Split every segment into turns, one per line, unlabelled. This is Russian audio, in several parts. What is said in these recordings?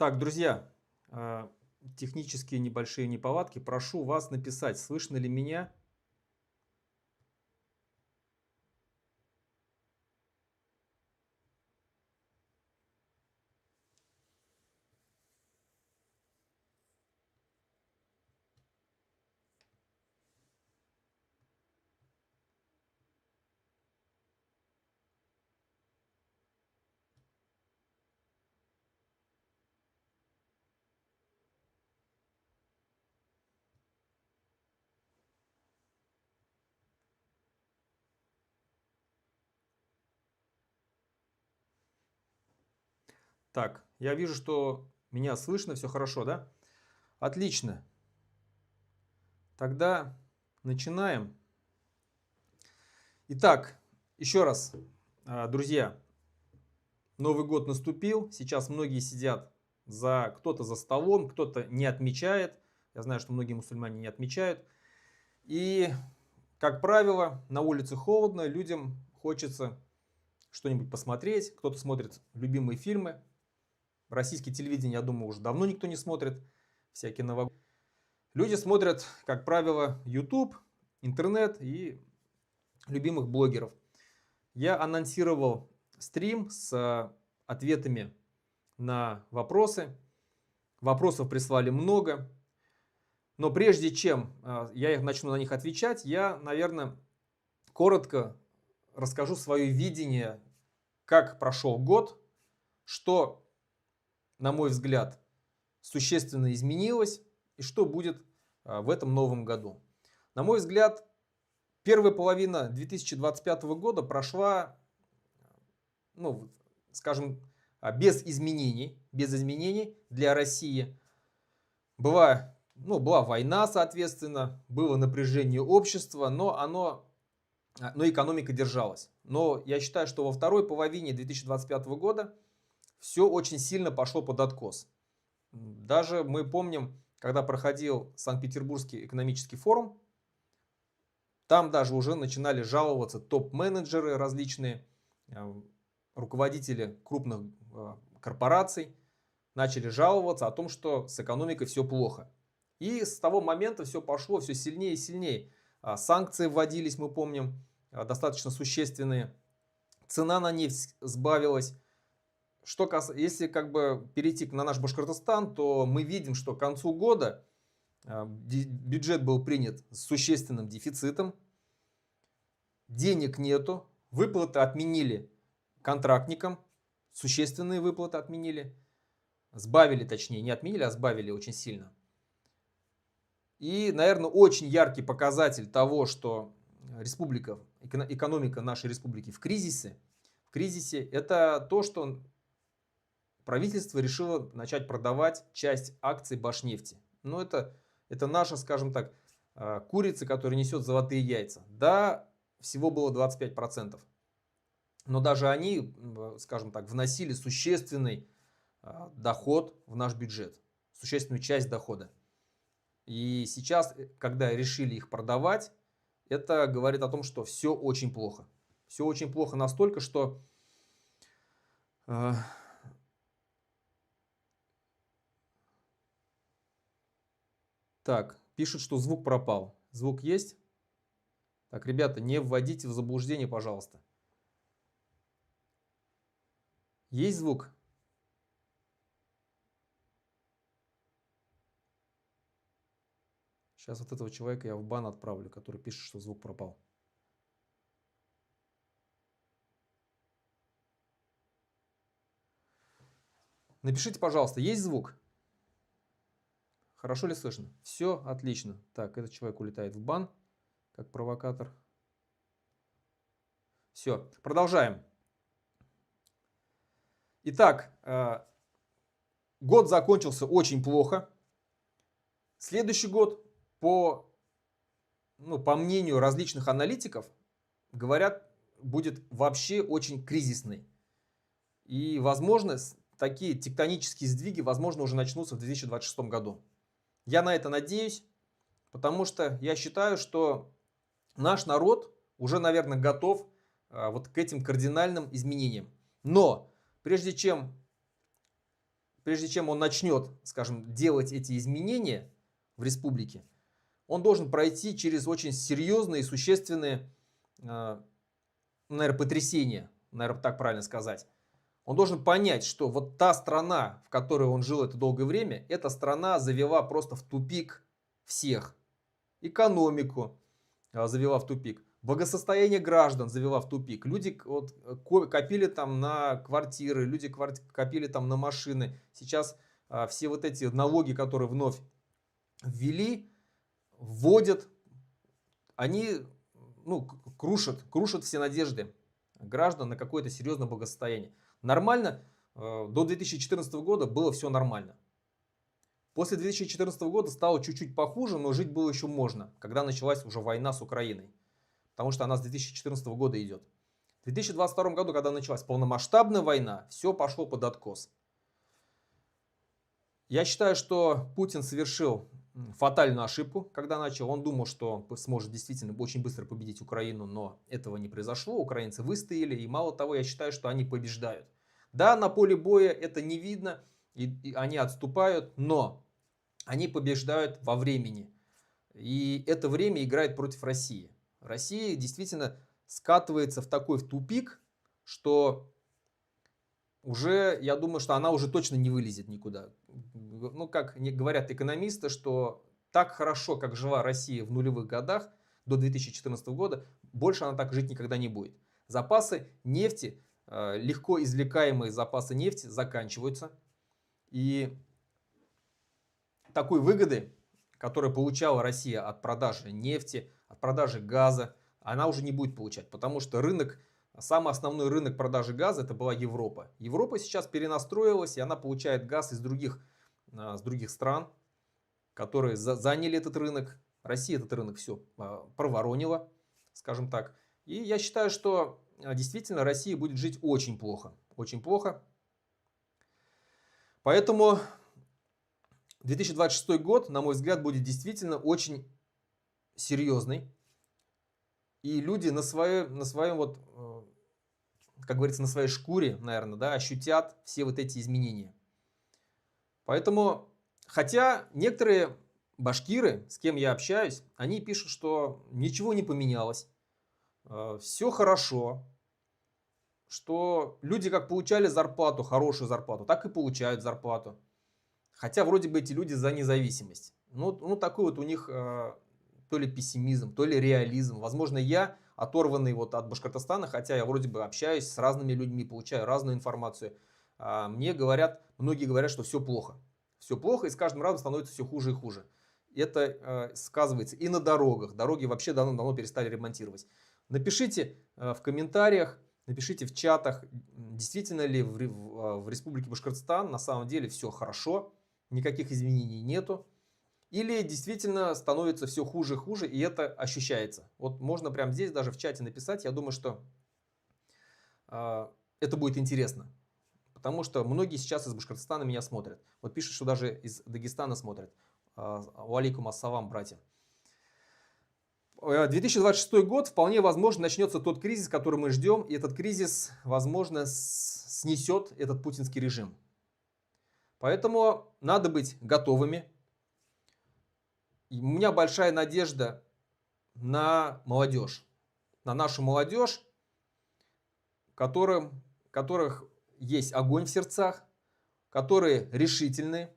Так, друзья, технические небольшие неполадки. Прошу вас написать, слышно ли меня. Так, я вижу, что меня слышно, все хорошо, да? Отлично. Тогда начинаем. Итак, еще раз, друзья, Новый год наступил. Сейчас многие сидят кто-то за столом, кто-то не отмечает. Я знаю, что многие мусульмане не отмечают. И, как правило, на улице холодно, людям хочется что-нибудь посмотреть. Кто-то смотрит любимые фильмы. Российское телевидение, я думаю, уже давно никто не смотрит. Всякие новогодние. Люди смотрят, как правило, YouTube, интернет и любимых блогеров. Я анонсировал стрим с ответами на вопросы. Вопросов прислали много. Но прежде чем я начну на них отвечать, я, наверное, коротко расскажу свое видение, как прошел год, что, на мой взгляд, существенно изменилось и что будет в этом новом году. На мой взгляд, первая половина 2025 года прошла, ну, скажем, без изменений для России. Была война, соответственно, было напряжение общества, но экономика держалась. Но я считаю, что во второй половине 2025 года все очень сильно пошло под откос. Даже мы помним, когда проходил Санкт-Петербургский экономический форум, там даже уже начинали жаловаться топ-менеджеры различные, руководители крупных корпораций, начали жаловаться о том, что с экономикой все плохо. И с того момента все пошло все сильнее и сильнее. Санкции вводились, мы помним, достаточно существенные. Цена на нефть сбавилась. Если перейти на наш Башкортостан, то мы видим, что к концу года бюджет был принят с существенным дефицитом, денег нету, выплаты отменили контрактникам, существенные выплаты отменили, сбавили, точнее, не отменили, а сбавили очень сильно. И, наверное, очень яркий показатель того, что экономика нашей республики в кризисе, это то, что правительство решило начать продавать часть акций Башнефти. Но это наша, скажем так, курица, которая несет золотые яйца. Да, всего было 25%. Но даже они, скажем так, вносили существенный доход в наш бюджет. Существенную часть дохода. И сейчас, когда решили их продавать, это говорит о том, что все очень плохо. Все очень плохо настолько, что так, пишут, что звук пропал. Звук есть? Так, ребята, не вводите в заблуждение, пожалуйста. Есть звук? Сейчас вот этого человека я в бан отправлю, который пишет, что звук пропал. Напишите, пожалуйста, есть звук? Хорошо ли слышно? Все отлично. Так, этот человек улетает в бан, как провокатор. Все, продолжаем. Итак, год закончился очень плохо. Следующий год, по мнению различных аналитиков, говорят, будет вообще очень кризисный. И, возможно, такие тектонические сдвиги, возможно, уже начнутся в 2026 году. Я на это надеюсь, потому что я считаю, что наш народ уже, наверное, готов вот к этим кардинальным изменениям. Но прежде чем прежде чем он начнет, скажем, делать эти изменения в республике, он должен пройти через очень серьезные и существенные, наверное, потрясения, наверное, так правильно сказать. Он должен понять, что вот та страна, в которой он жил это долгое время, эта страна завела просто в тупик всех. Экономику завела в тупик, благосостояние граждан завела в тупик. Люди вот, копили там на квартиры, люди копили там на машины. Сейчас все вот эти налоги, которые вновь ввели, вводят, они крушат все надежды граждан на какое-то серьезное благосостояние. Нормально, до 2014 года было все нормально. После 2014 года стало чуть-чуть похуже, но жить было еще можно, когда началась уже война с Украиной. Потому что она с 2014 года идет. В 2022 году, когда началась полномасштабная война, все пошло под откос. Я считаю, что Путин совершил фатальную ошибку, когда начал. Он думал, что сможет действительно очень быстро победить Украину, но этого не произошло. Украинцы выстояли, и мало того, я считаю, что они побеждают. Да, на поле боя это не видно, и они отступают, но они побеждают во времени. И это время играет против России. Россия действительно скатывается в такой тупик, что уже, я думаю, что она уже точно не вылезет никуда. Ну, как говорят экономисты, что так хорошо, как жила Россия в нулевых годах, до 2014 года, больше она так жить никогда не будет. Запасы нефти, легко извлекаемые запасы нефти заканчиваются. И такой выгоды, которую получала Россия от продажи нефти, от продажи газа, она уже не будет получать, потому что рынок, самый основной рынок продажи газа это была Европа. Европа сейчас перенастроилась, и она получает газ из других стран, которые заняли этот рынок. Россия этот рынок все проворонила, скажем так. И я считаю, что действительно Россия будет жить очень плохо. Очень плохо. Поэтому 2026 год, на мой взгляд, будет действительно очень серьезный. И люди на своем вот, как говорится, на своей шкуре, наверное, да, ощутят все вот эти изменения. Поэтому, хотя некоторые башкиры, с кем я общаюсь, они пишут, что ничего не поменялось, все хорошо, что люди как получали зарплату, хорошую зарплату, так и получают зарплату. Хотя вроде бы эти люди за независимость. Ну такой вот у них то ли пессимизм, то ли реализм. Возможно, я оторванный вот от Башкортостана, хотя я вроде бы общаюсь с разными людьми, получаю разную информацию. Мне говорят, многие говорят, что все плохо. Все плохо, и с каждым разом становится все хуже и хуже. Это сказывается и на дорогах. Дороги вообще давно перестали ремонтировать. Напишите в комментариях, напишите в чатах, действительно ли в Республике Башкортостан на самом деле все хорошо, никаких изменений нету. Или действительно становится все хуже и хуже, и это ощущается. Вот можно прямо здесь даже в чате написать. Я думаю, что это будет интересно. Потому что многие сейчас из Башкортостана меня смотрят. Вот пишут, что даже из Дагестана смотрят. Уалейкум ассалам, братья. 2026 год вполне возможно начнется тот кризис, который мы ждем. И этот кризис, возможно, снесет этот путинский режим. Поэтому надо быть готовыми. И у меня большая надежда на молодежь. На нашу молодежь, у которых есть огонь в сердцах, которые решительны,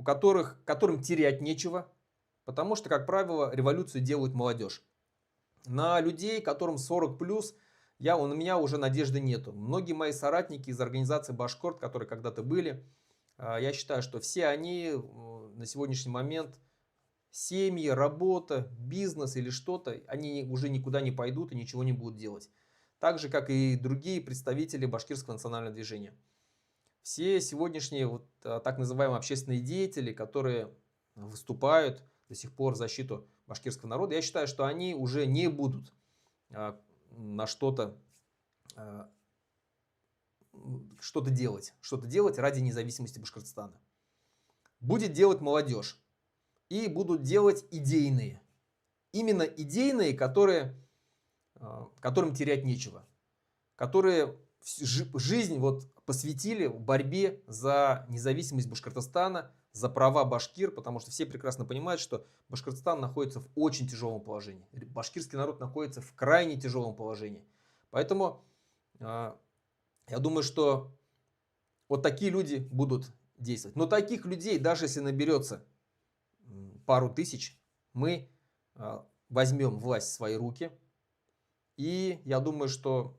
которым терять нечего. Потому что, как правило, революцию делают молодежь. На людей, которым 40+, у меня уже надежды нету. Многие мои соратники из организации Башкорт, которые когда-то были, я считаю, что все они на сегодняшний момент, семьи, работа, бизнес или что-то, они уже никуда не пойдут и ничего не будут делать. Так же, как и другие представители башкирского национального движения. Все сегодняшние так называемые общественные деятели, которые выступают до сих пор в защиту башкирского народа, я считаю, что они уже не будут на что-то делать ради независимости Башкортостана. Будет делать молодежь. И будут делать идейные. Именно идейные, которым терять нечего. Которые жизнь вот посвятили борьбе за независимость Башкортостана, за права башкир, потому что все прекрасно понимают, что Башкортостан находится в очень тяжелом положении. Башкирский народ находится в крайне тяжелом положении. Поэтому я думаю, что вот такие люди будут действовать. Но таких людей, даже если наберется пару тысяч, мы возьмем власть в свои руки. И я думаю, что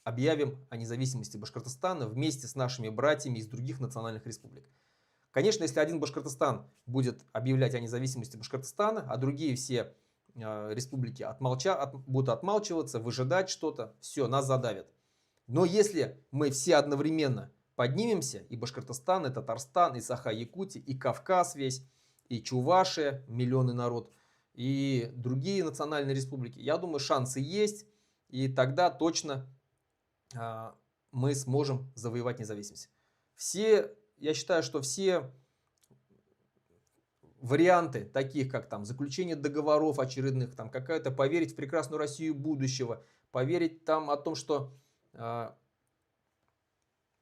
объявим о независимости Башкортостана вместе с нашими братьями из других национальных республик. Конечно, если один Башкортостан будет объявлять о независимости Башкортостана, а другие все республики будут отмалчиваться, выжидать что-то, все, нас задавят. Но если мы все одновременно поднимемся, и Башкортостан, и Татарстан, и Саха-Якутия, и Кавказ весь, и Чувашия, миллионный народ, и другие национальные республики, я думаю, шансы есть, и тогда точно мы сможем завоевать независимость. Я считаю, что все варианты, таких как там заключение договоров очередных, там какая-то поверить в прекрасную Россию будущего, поверить там о том, что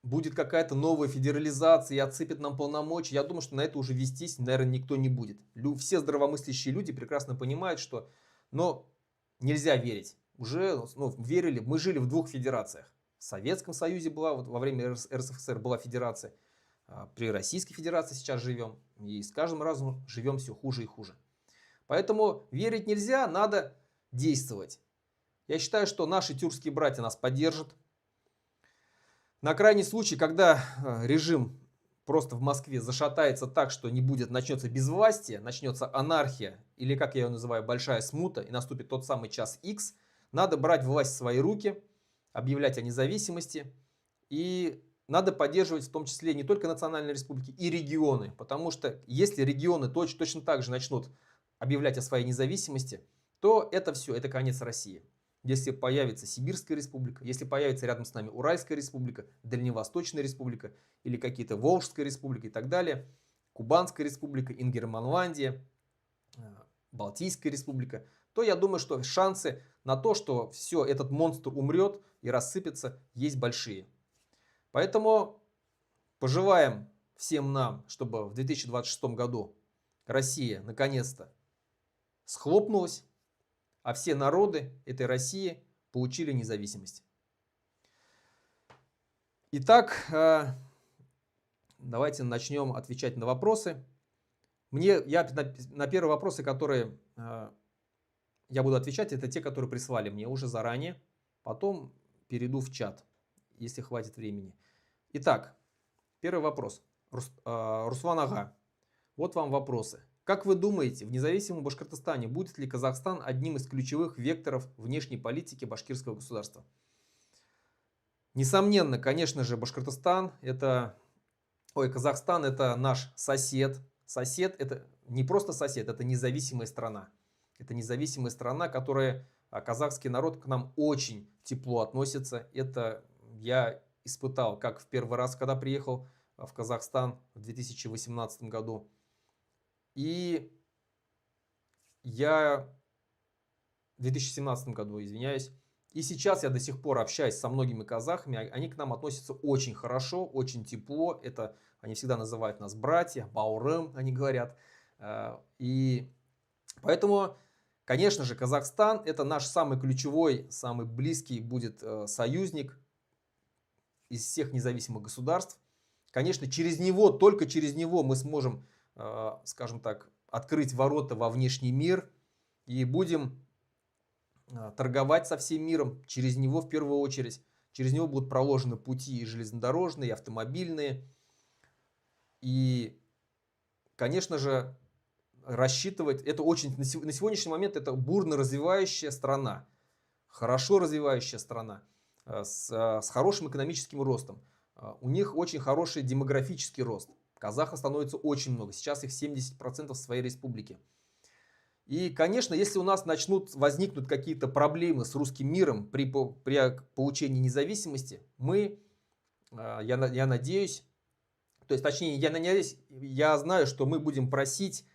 будет какая-то новая федерализация и отсыпет нам полномочия, я думаю, что на это уже вестись, наверное, никто не будет. Все здравомыслящие люди прекрасно понимают, что нельзя верить. Уже верили, мы жили в двух федерациях. В Советском Союзе была, вот во время РСФСР была федерация, при Российской Федерации сейчас живем, и с каждым разом живем все хуже и хуже. Поэтому верить нельзя, надо действовать. Я считаю, что наши тюркские братья нас поддержат. На крайний случай, когда режим просто в Москве зашатается так, что начнется безвластие, начнется анархия, или, как я ее называю, большая смута, и наступит тот самый час X, надо брать власть в свои руки, объявлять о независимости, и надо поддерживать в том числе не только национальные республики, и регионы, потому что если регионы точно так же начнут объявлять о своей независимости, то это все, это конец России. Если появится Сибирская республика, если появится рядом с нами Уральская республика, Дальневосточная республика или какие-то Волжская республика и так далее, Кубанская республика, Ингерманландия, Балтийская республика, то я думаю, что шансы на то, что все, этот монстр умрет и рассыпется, есть большие. Поэтому пожелаем всем нам, чтобы в 2026 году Россия наконец-то схлопнулась, а все народы этой России получили независимость. Итак, давайте начнем отвечать на вопросы. Я на первые вопросы, которые я буду отвечать, это те, которые прислали мне уже заранее. Потом перейду в чат, если хватит времени. Итак, первый вопрос. Руслан Ага. Вот вам вопросы. Как вы думаете, в независимом Башкортостане будет ли Казахстан одним из ключевых векторов внешней политики башкирского государства? Несомненно, конечно же, Казахстан это наш сосед. Сосед это не просто сосед, это независимая страна. Это независимая страна, которая казахский народ к нам очень тепло относится. Это я испытал как в первый раз, когда приехал в Казахстан в 2018 году. И я в 2017 году, извиняюсь. И сейчас я до сих пор общаюсь со многими казахами. Они к нам относятся очень хорошо, очень тепло. Они всегда называют нас братья, баурым, они говорят. И поэтому, конечно же, Казахстан это наш самый ключевой, самый близкий будет союзник из всех независимых государств. Конечно, только через него мы сможем, скажем так, открыть ворота во внешний мир и будем торговать со всем миром через него в первую очередь. Через него будут проложены пути и железнодорожные, и автомобильные. И, конечно же, рассчитывать, это очень, на сегодняшний момент это бурно развивающая страна, хорошо развивающая страна, с хорошим экономическим ростом. У них очень хороший демографический рост. Казахов становится очень много. Сейчас их 70% в своей республике. И, конечно, если у нас возникнут какие-то проблемы с русским миром при получении независимости, я надеюсь, то есть, точнее, я знаю, что мы будем просить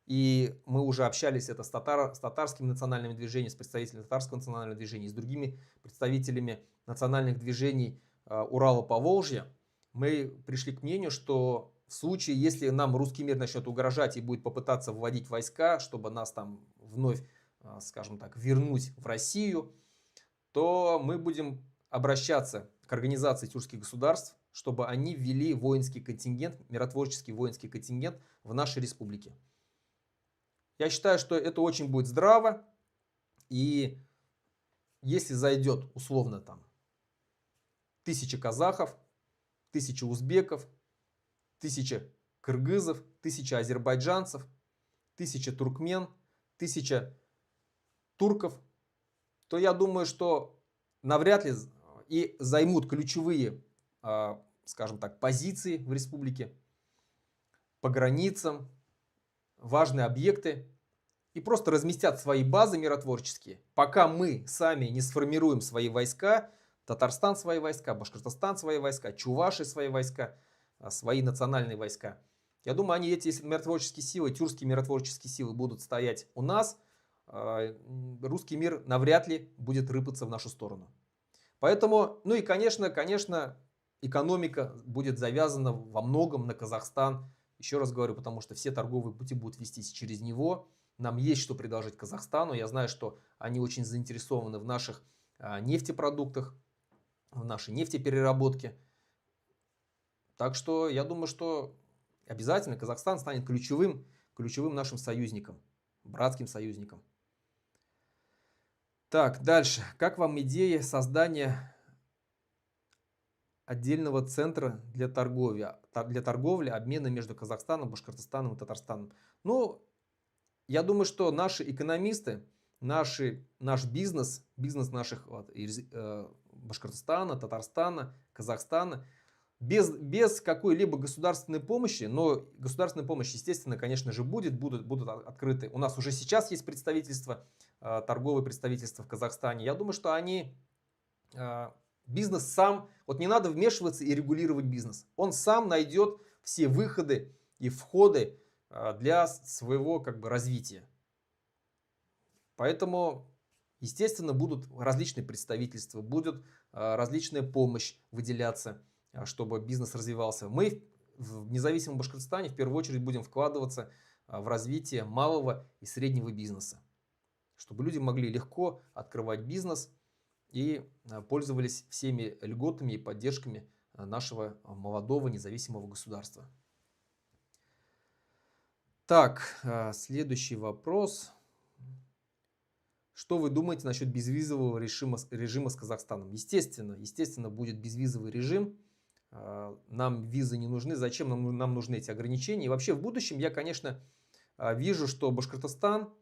И мы уже общались это с татарскими национальными движениями, с представителями татарского национального движения, с другими представителями национальных движений Урала, Поволжья. Мы пришли к мнению, что в случае, если нам русский мир начнет угрожать и будет попытаться вводить войска, чтобы нас там вновь, скажем так, вернуть в Россию, то мы будем обращаться к организации тюркских государств, чтобы они ввели воинский контингент, миротворческий воинский контингент в нашей республике. Я считаю, что это очень будет здраво, и если зайдет условно там 1000 казахов, 1000 узбеков, 1000 кыргызов, 1000 азербайджанцев, 1000 туркмен, 1000 турков, то я думаю, что навряд ли и займут ключевые, скажем так, позиции в республике, по границам, важные объекты и просто разместят свои базы миротворческие, пока мы сами не сформируем свои войска, Татарстан свои войска, Башкортостан свои войска, Чуваши свои войска, свои национальные войска. Я думаю, они, эти миротворческие силы, тюркские миротворческие силы будут стоять у нас, русский мир навряд ли будет рыпаться в нашу сторону. Поэтому, ну и конечно, экономика будет завязана во многом на Казахстан. Еще раз говорю, потому что все торговые пути будут вестись через него. Нам есть что предложить Казахстану. Я знаю, что они очень заинтересованы в наших нефтепродуктах, в нашей нефтепереработке. Так что я думаю, что обязательно Казахстан станет ключевым нашим союзником, братским союзником. Так, дальше. Как вам идея создания отдельного центра для торговли, обмена между Казахстаном, Башкортостаном и Татарстаном? Ну, я думаю, что наши экономисты, наш бизнес наших Башкортостана, Татарстана, Казахстана, без какой-либо государственной помощи, но государственная помощь, естественно, конечно же, будут открыты. У нас уже сейчас есть представительство, торговые представительства в Казахстане. Я думаю, что бизнес сам, вот не надо вмешиваться и регулировать бизнес. Он сам найдет все выходы и входы для своего развития. Поэтому, естественно, будут различные представительства, будет различная помощь выделяться, чтобы бизнес развивался. Мы в независимом Башкортостане в первую очередь будем вкладываться в развитие малого и среднего бизнеса, чтобы люди могли легко открывать бизнес и пользовались всеми льготами и поддержками нашего молодого независимого государства. Так, следующий вопрос. Что вы думаете насчет безвизового режима с Казахстаном? Естественно, будет безвизовый режим. Нам визы не нужны. Зачем нам нужны эти ограничения? И вообще в будущем я, конечно, вижу, что Башкортостан,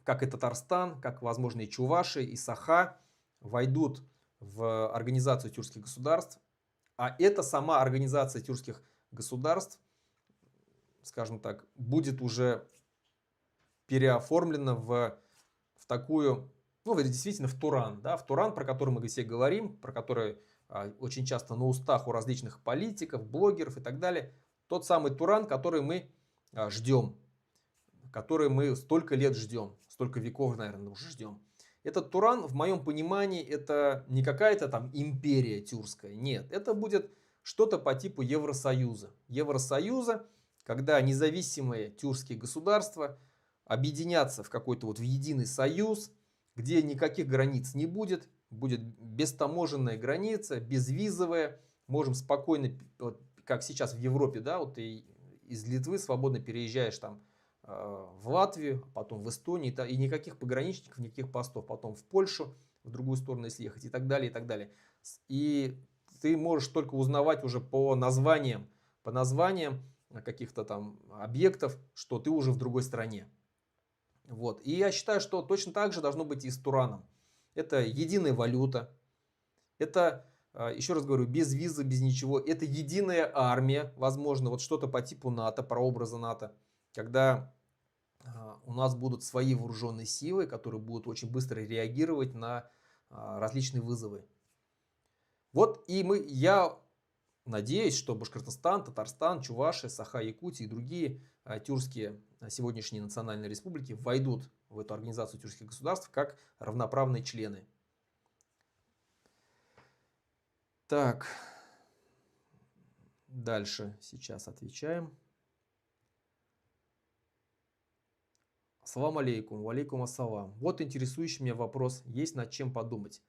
как и Татарстан, как, возможно, и Чуваши, и Саха войдут в организацию тюркских государств. А эта сама организация тюркских государств, скажем так, будет уже переоформлена в такую, ну, действительно, в Туран. Да, в Туран, про который мы все говорим, про который очень часто на устах у различных политиков, блогеров и так далее. Тот самый Туран, который мы ждем, который мы столько лет ждем, столько веков, наверное, уже ждем. Этот Туран, в моем понимании, это не какая-то там империя тюркская. Нет, это будет что-то по типу Евросоюза. Евросоюза, когда независимые тюркские государства объединятся в какой-то в единый союз, где никаких границ не будет, будет бестаможенная граница, безвизовая, можем спокойно, как сейчас в Европе, да, ты из Литвы свободно переезжаешь там в Латвию, потом в Эстонию, и никаких пограничников, никаких постов, потом в Польшу, в другую сторону если ехать и так далее, и так далее. И ты можешь только узнавать уже по названиям каких-то там объектов, что ты уже в другой стране. И я считаю, что точно так же должно быть и с Тураном. Это единая валюта, это, еще раз говорю, без визы, без ничего, это единая армия, возможно, что-то по типу НАТО, прообраза НАТО, когда у нас будут свои вооруженные силы, которые будут очень быстро реагировать на различные вызовы. Я надеюсь, что Башкортостан, Татарстан, Чувашия, Саха, Якутия и другие тюркские сегодняшние национальные республики войдут в эту организацию тюркских государств как равноправные члены. Так, дальше сейчас отвечаем. Ассаламу алейкум, валейкум ассалам. Вот интересующий меня вопрос, есть над чем подумать.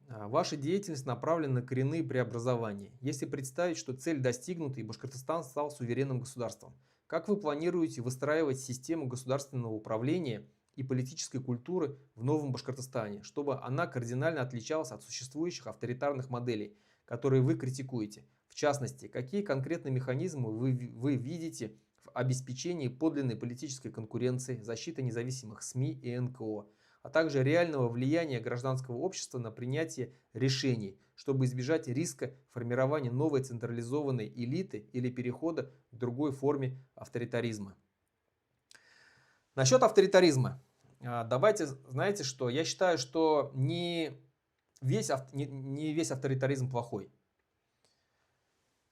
Ваша деятельность направлена на коренные преобразования. Если представить, что цель достигнута и Башкортостан стал суверенным государством, как вы планируете выстраивать систему государственного управления и политической культуры в новом Башкортостане, чтобы она кардинально отличалась от существующих авторитарных моделей, которые вы критикуете? В частности, какие конкретные механизмы вы видите в обеспечении подлинной политической конкуренции, защиты независимых СМИ и НКО, а также реального влияния гражданского общества на принятие решений, чтобы избежать риска формирования новой централизованной элиты или перехода к другой форме авторитаризма. Насчет авторитаризма. Давайте, знаете что, я считаю, что не весь авторитаризм плохой.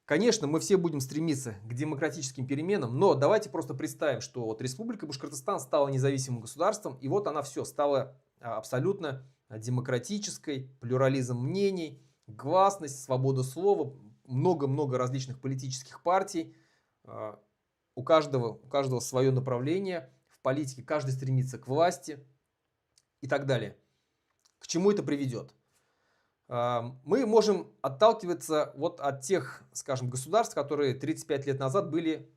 Конечно, мы все будем стремиться к демократическим переменам, но давайте просто представим, что вот Республика Башкортостан стала независимым государством, и вот она все стала абсолютно демократической, плюрализм мнений, гласность, свобода слова, много-много различных политических партий, у каждого свое направление в политике, каждый стремится к власти и так далее. К чему это приведет? Мы можем отталкиваться вот от тех, скажем, государств, которые 35 лет назад были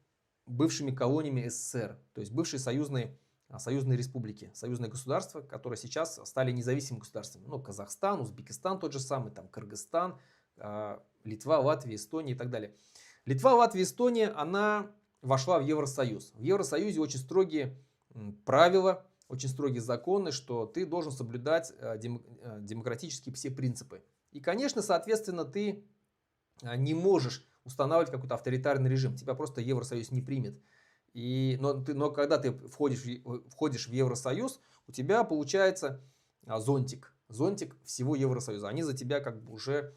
бывшими колониями СССР, то есть бывшие союзные республики, союзные государства, которые сейчас стали независимыми государствами. Ну, Казахстан, Узбекистан тот же самый, там Кыргызстан, Литва, Латвия, Эстония и так далее. Литва, Латвия, Эстония, она вошла в Евросоюз. В Евросоюзе очень строгие правила, очень строгие законы, что ты должен соблюдать демократические все принципы. И, конечно, соответственно, ты не можешь устанавливать какой-то авторитарный режим. Тебя просто Евросоюз не примет. Но когда ты входишь в Евросоюз, у тебя получается зонтик всего Евросоюза. Они за тебя как бы уже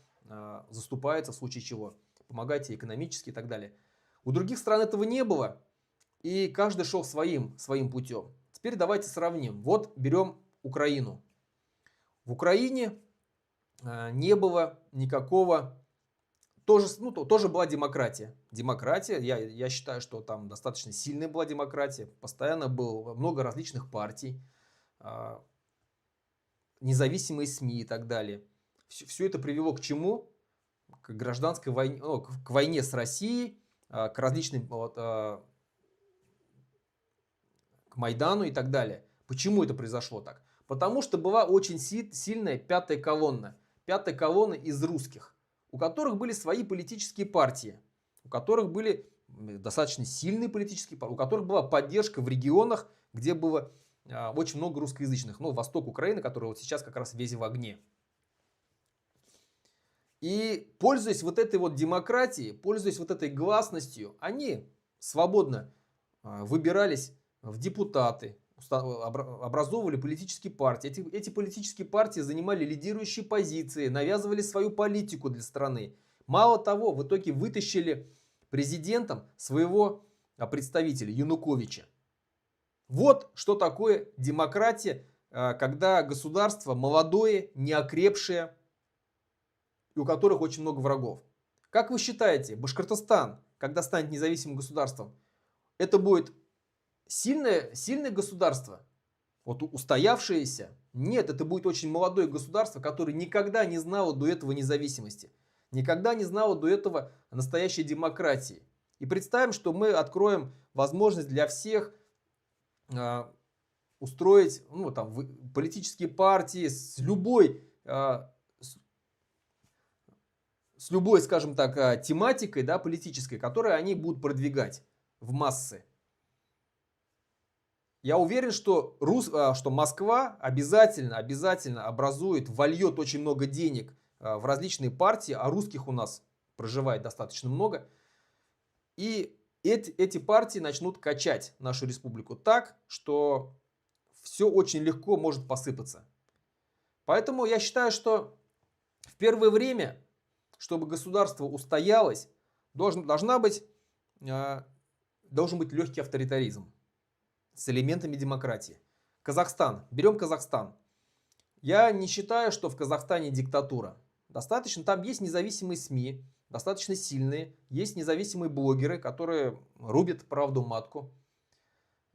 заступаются в случае чего. Помогают тебе экономически и так далее. У других стран этого не было. И каждый шел своим путем. Теперь давайте сравним. Вот берем Украину. В Украине не было никакого... Тоже была демократия. Демократия, я считаю, что там достаточно сильная была демократия. Постоянно было много различных партий, независимые СМИ и так далее. Все это привело к чему? К гражданской войне, к войне с Россией, к различным... к Майдану и так далее. Почему это произошло так? Потому что была очень сильная пятая колонна. Пятая колонна из русских, у которых были свои политические партии, у которых были достаточно сильные политические партии, у которых была поддержка в регионах, где было очень много русскоязычных. Ну, восток Украины, который вот сейчас как раз весь в огне. И пользуясь вот этой вот демократией, пользуясь вот этой гласностью, они свободно выбирались в депутаты, образовывали политические партии. Эти политические партии занимали лидирующие позиции, навязывали свою политику для страны. Мало того, в итоге вытащили президентом своего представителя Януковича. Вот что такое демократия, когда государство молодое, неокрепшее, и у которых очень много врагов. Как вы считаете, Башкортостан, когда станет независимым государством, это будет сильное государство, вот устоявшееся? Нет, это будет очень молодое государство, которое никогда не знало до этого независимости, никогда не знало до этого настоящей демократии. И представим, что мы откроем возможность для всех устроить политические партии с любой, скажем так, тематикой, да, политической, которую они будут продвигать в массы. Я уверен, что Москва обязательно образует, вольет очень много денег в различные партии, а русских у нас проживает достаточно много. И эти партии начнут качать нашу республику так, что все очень легко может посыпаться. Поэтому я считаю, что в первое время, чтобы государство устоялось, должна быть должен быть легкий авторитаризм с элементами демократии. Казахстан. Берем Казахстан. Я не считаю, что в Казахстане диктатура. Достаточно, там есть независимые СМИ, достаточно сильные, есть независимые блогеры, которые рубят правду матку.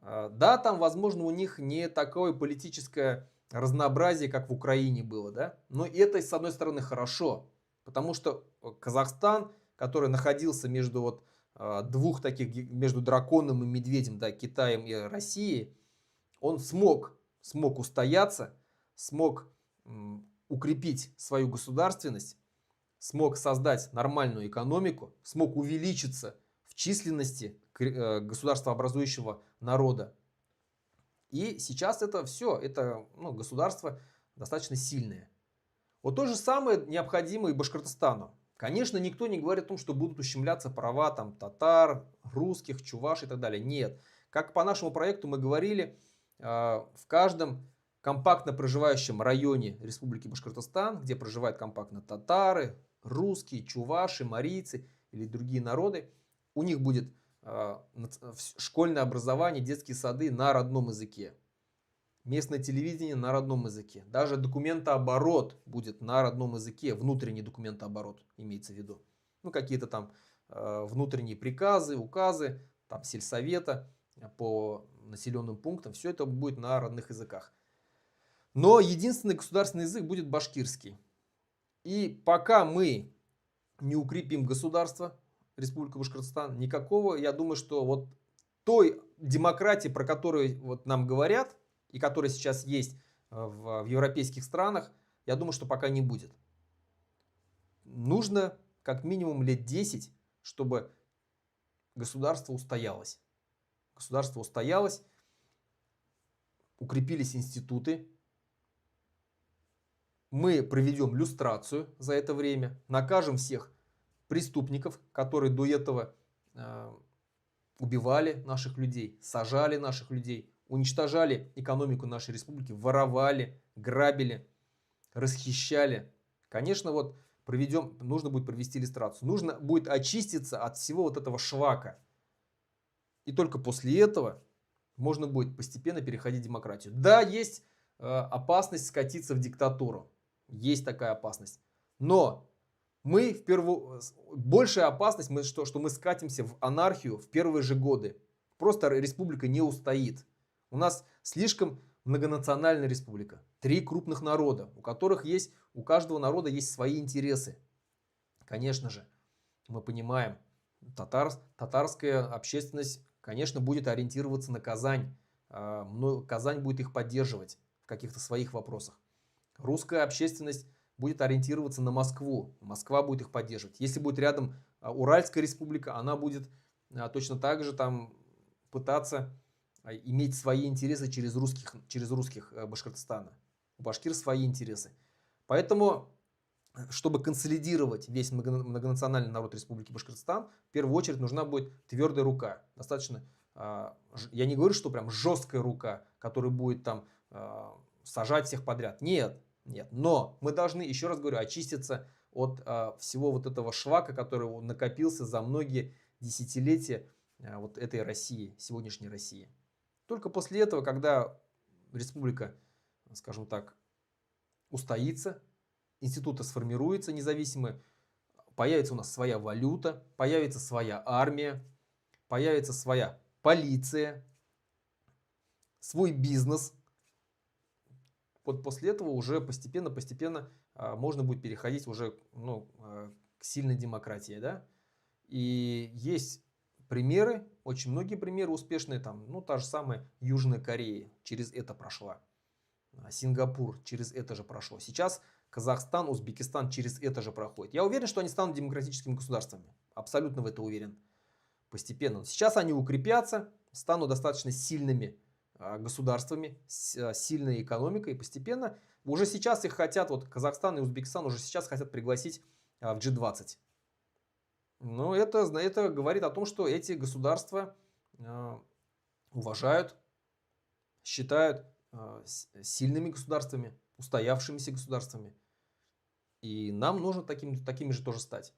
Да, там, возможно, у них не такое политическое разнообразие, как в Украине было, да, но это, с одной стороны, хорошо, потому что Казахстан, который находился между двух таких, между драконом и медведем, да, Китаем и Россией, он смог устояться, смог укрепить свою государственность, смог создать нормальную экономику, смог увеличиться в численности государствообразующего народа. И сейчас это все, это государство достаточно сильное. Вот то же самое необходимо и Башкортостану. Конечно, никто не говорит о том, что будут ущемляться права там, татар, русских, чуваш и так далее. Нет. Как по нашему проекту мы говорили, в каждом компактно проживающем районе Республики Башкортостан, где проживают компактно татары, русские, чуваши, марийцы или другие народы, у них будет школьное образование, детские сады на родном языке. Местное телевидение на родном языке. Даже документооборот будет на родном языке. Внутренний документооборот имеется в виду. Ну, какие-то там внутренние приказы, указы, там сельсовета по населенным пунктам. Все это будет на родных языках. Но единственный государственный язык будет башкирский. И пока мы не укрепим государство, Республика Башкортостан, никакого, я думаю, что вот той демократии, про которую вот нам говорят, и которая сейчас есть в европейских странах, я думаю, что пока не будет. Нужно как минимум лет 10, чтобы государство устоялось. Государство устоялось, укрепились институты. Мы проведем люстрацию за это время, накажем всех преступников, которые до этого убивали наших людей, сажали наших людей, уничтожали экономику нашей республики, воровали, грабили, расхищали. Конечно, нужно будет провести люстрацию, нужно будет очиститься от всего вот этого швака. И только после этого можно будет постепенно переходить в демократию. Да, есть опасность скатиться в диктатуру. Есть такая опасность. Но большая опасность, что мы скатимся в анархию в первые же годы. Просто республика не устоит. У нас слишком многонациональная республика. 3 крупных народа, у каждого народа есть свои интересы. Конечно же, мы понимаем, татарская общественность, конечно, будет ориентироваться на Казань. Казань будет их поддерживать в каких-то своих вопросах. Русская общественность будет ориентироваться на Москву. Москва будет их поддерживать. Если будет рядом Уральская республика, она будет точно так же там пытаться иметь свои интересы через русских Башкортостана. У башкир свои интересы. Поэтому, чтобы консолидировать весь многонациональный народ Республики Башкортостан, в первую очередь нужна будет твердая рука. Достаточно, я не говорю, что прям жесткая рука, которая будет там сажать всех подряд. Нет. Но мы должны, еще раз говорю, очиститься от всего вот этого швака, который накопился за многие десятилетия вот этой России, сегодняшней России. Только после этого, когда республика, скажем так, устоится, институты сформируются независимые, появится у нас своя валюта, появится своя армия, появится своя полиция, свой бизнес. Вот после этого уже постепенно можно будет переходить уже к сильной демократии. Да? И есть примеры, очень многие примеры успешные. Та же самая Южная Корея через это прошла. Сингапур через это же прошло. Сейчас Казахстан, Узбекистан через это же проходит. Я уверен, что они станут демократическими государствами. Абсолютно в это уверен. Постепенно. Сейчас они укрепятся, станут достаточно сильными государствами, с сильной экономикой. И постепенно, уже сейчас их хотят, Казахстан и Узбекистан уже сейчас хотят пригласить в G20. Но это говорит о том, что эти государства уважают, считают сильными государствами, устоявшимися государствами. И нам нужно такими же тоже стать.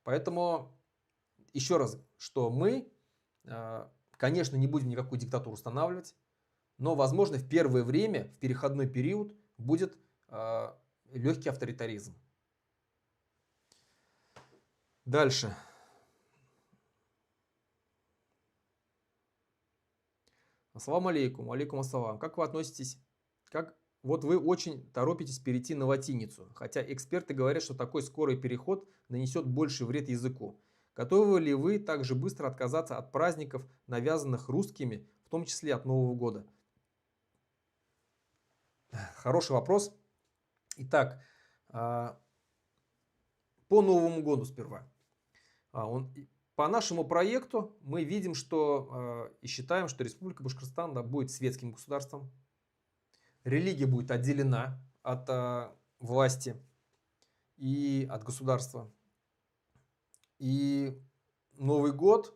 Поэтому, еще раз, что мы Конечно, не будем никакую диктатуру устанавливать, но, возможно, в первое время, в переходной период, будет легкий авторитаризм. Дальше. Ассаламу алейкум, алейкум ассалам. Как вы относитесь? Вот вы очень торопитесь перейти на латиницу, хотя эксперты говорят, что такой скорый переход нанесет больший вред языку. Готовы ли вы также быстро отказаться от праздников, навязанных русскими, в том числе от Нового года? Хороший вопрос. Итак, по Новому году сперва. По нашему проекту мы видим, что и считаем, что Республика Башкортостан будет светским государством. Религия будет отделена от власти и от государства. И Новый год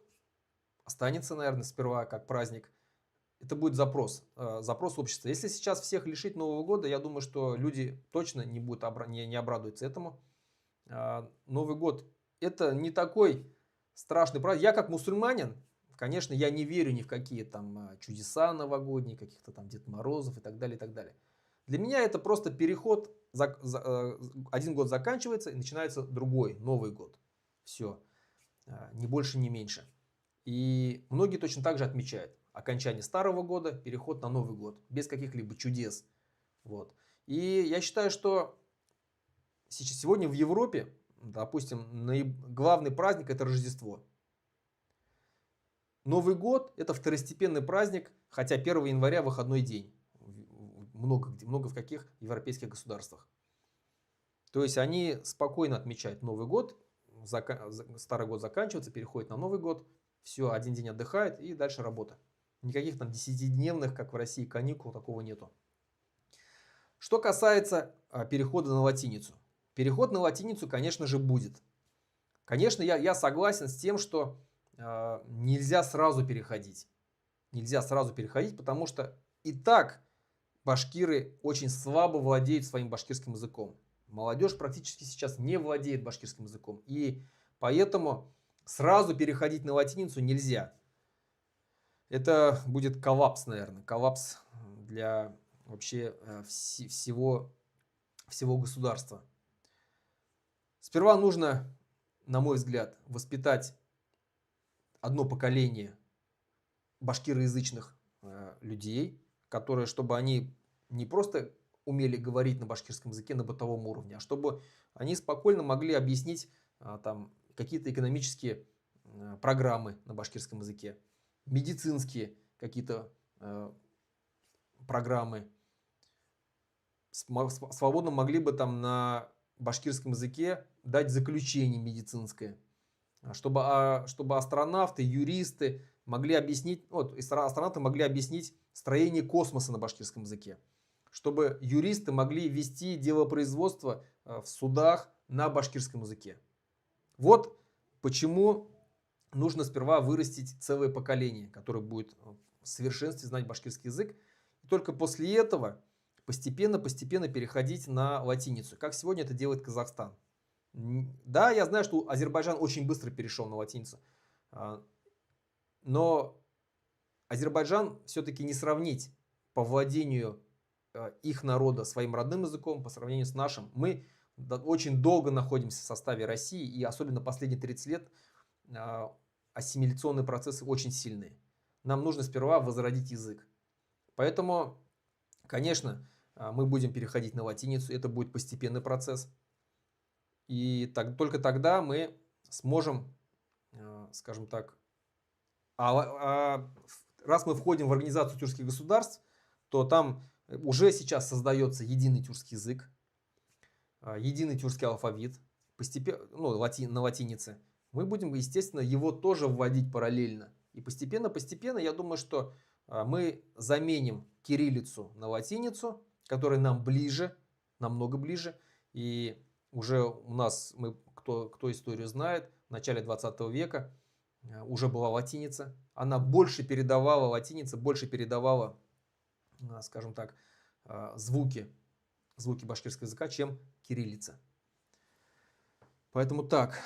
останется, наверное, сперва как праздник. Это будет запрос общества. Если сейчас всех лишить Нового года, я думаю, что люди точно не обрадуются этому. Новый год – это не такой страшный праздник. Я как мусульманин, конечно, я не верю ни в какие там чудеса новогодние, каких-то там Дед Морозов и так далее, и так далее. Для меня это просто переход, один год заканчивается и начинается другой, Новый год. Все, ни больше, ни меньше. И многие точно так же отмечают окончание старого года, переход на Новый год, без каких-либо чудес. Вот. И я считаю, что сегодня в Европе, допустим, главный праздник – это Рождество. Новый год – это второстепенный праздник, хотя 1 января выходной день. Много в каких европейских государствах. То есть они спокойно отмечают Новый год, старый год заканчивается, переходит на Новый год, все, один день отдыхает и дальше работа. Никаких там 10-дневных, как в России, каникул, такого нету. Что касается перехода на латиницу. Переход на латиницу, конечно же, будет. Конечно, я согласен с тем, что нельзя сразу переходить. Нельзя сразу переходить, потому что и так башкиры очень слабо владеют своим башкирским языком. Молодежь практически сейчас не владеет башкирским языком. И поэтому сразу переходить на латиницу нельзя. Это будет коллапс, наверное. Коллапс для вообще всего государства. Сперва нужно, на мой взгляд, воспитать одно поколение башкироязычных людей, которые, чтобы они не просто умели говорить на башкирском языке на бытовом уровне, а чтобы они спокойно могли объяснить там какие-то экономические программы на башкирском языке, медицинские какие-то программы. Свободно могли бы там на башкирском языке дать заключение медицинское, чтобы астронавты, юристы могли объяснить, астронавты могли объяснить строение космоса на башкирском языке, чтобы юристы могли вести делопроизводство в судах на башкирском языке. Вот почему нужно сперва вырастить целое поколение, которое будет в совершенстве знать башкирский язык, и только после этого постепенно переходить на латиницу, как сегодня это делает Казахстан. Да, я знаю, что Азербайджан очень быстро перешел на латиницу, но Азербайджан все-таки не сравнить по владению их народа своим родным языком по сравнению с нашим. Мы очень долго находимся в составе России, и особенно последние 30 лет ассимиляционные процессы очень сильные. Нам нужно сперва возродить язык. Поэтому, конечно, мы будем переходить на латиницу, это будет постепенный процесс. И только тогда мы сможем, скажем так, раз мы входим в организацию тюркских государств, то там уже сейчас создается единый тюркский язык, единый тюркский алфавит, на латинице. Мы будем, естественно, его тоже вводить параллельно. И постепенно, я думаю, что мы заменим кириллицу на латиницу, которая нам ближе, намного ближе. И уже у нас, кто историю знает, в начале 20 века уже была латиница. Она больше передавала, скажем так, звуки башкирского языка, чем кириллица. Поэтому так.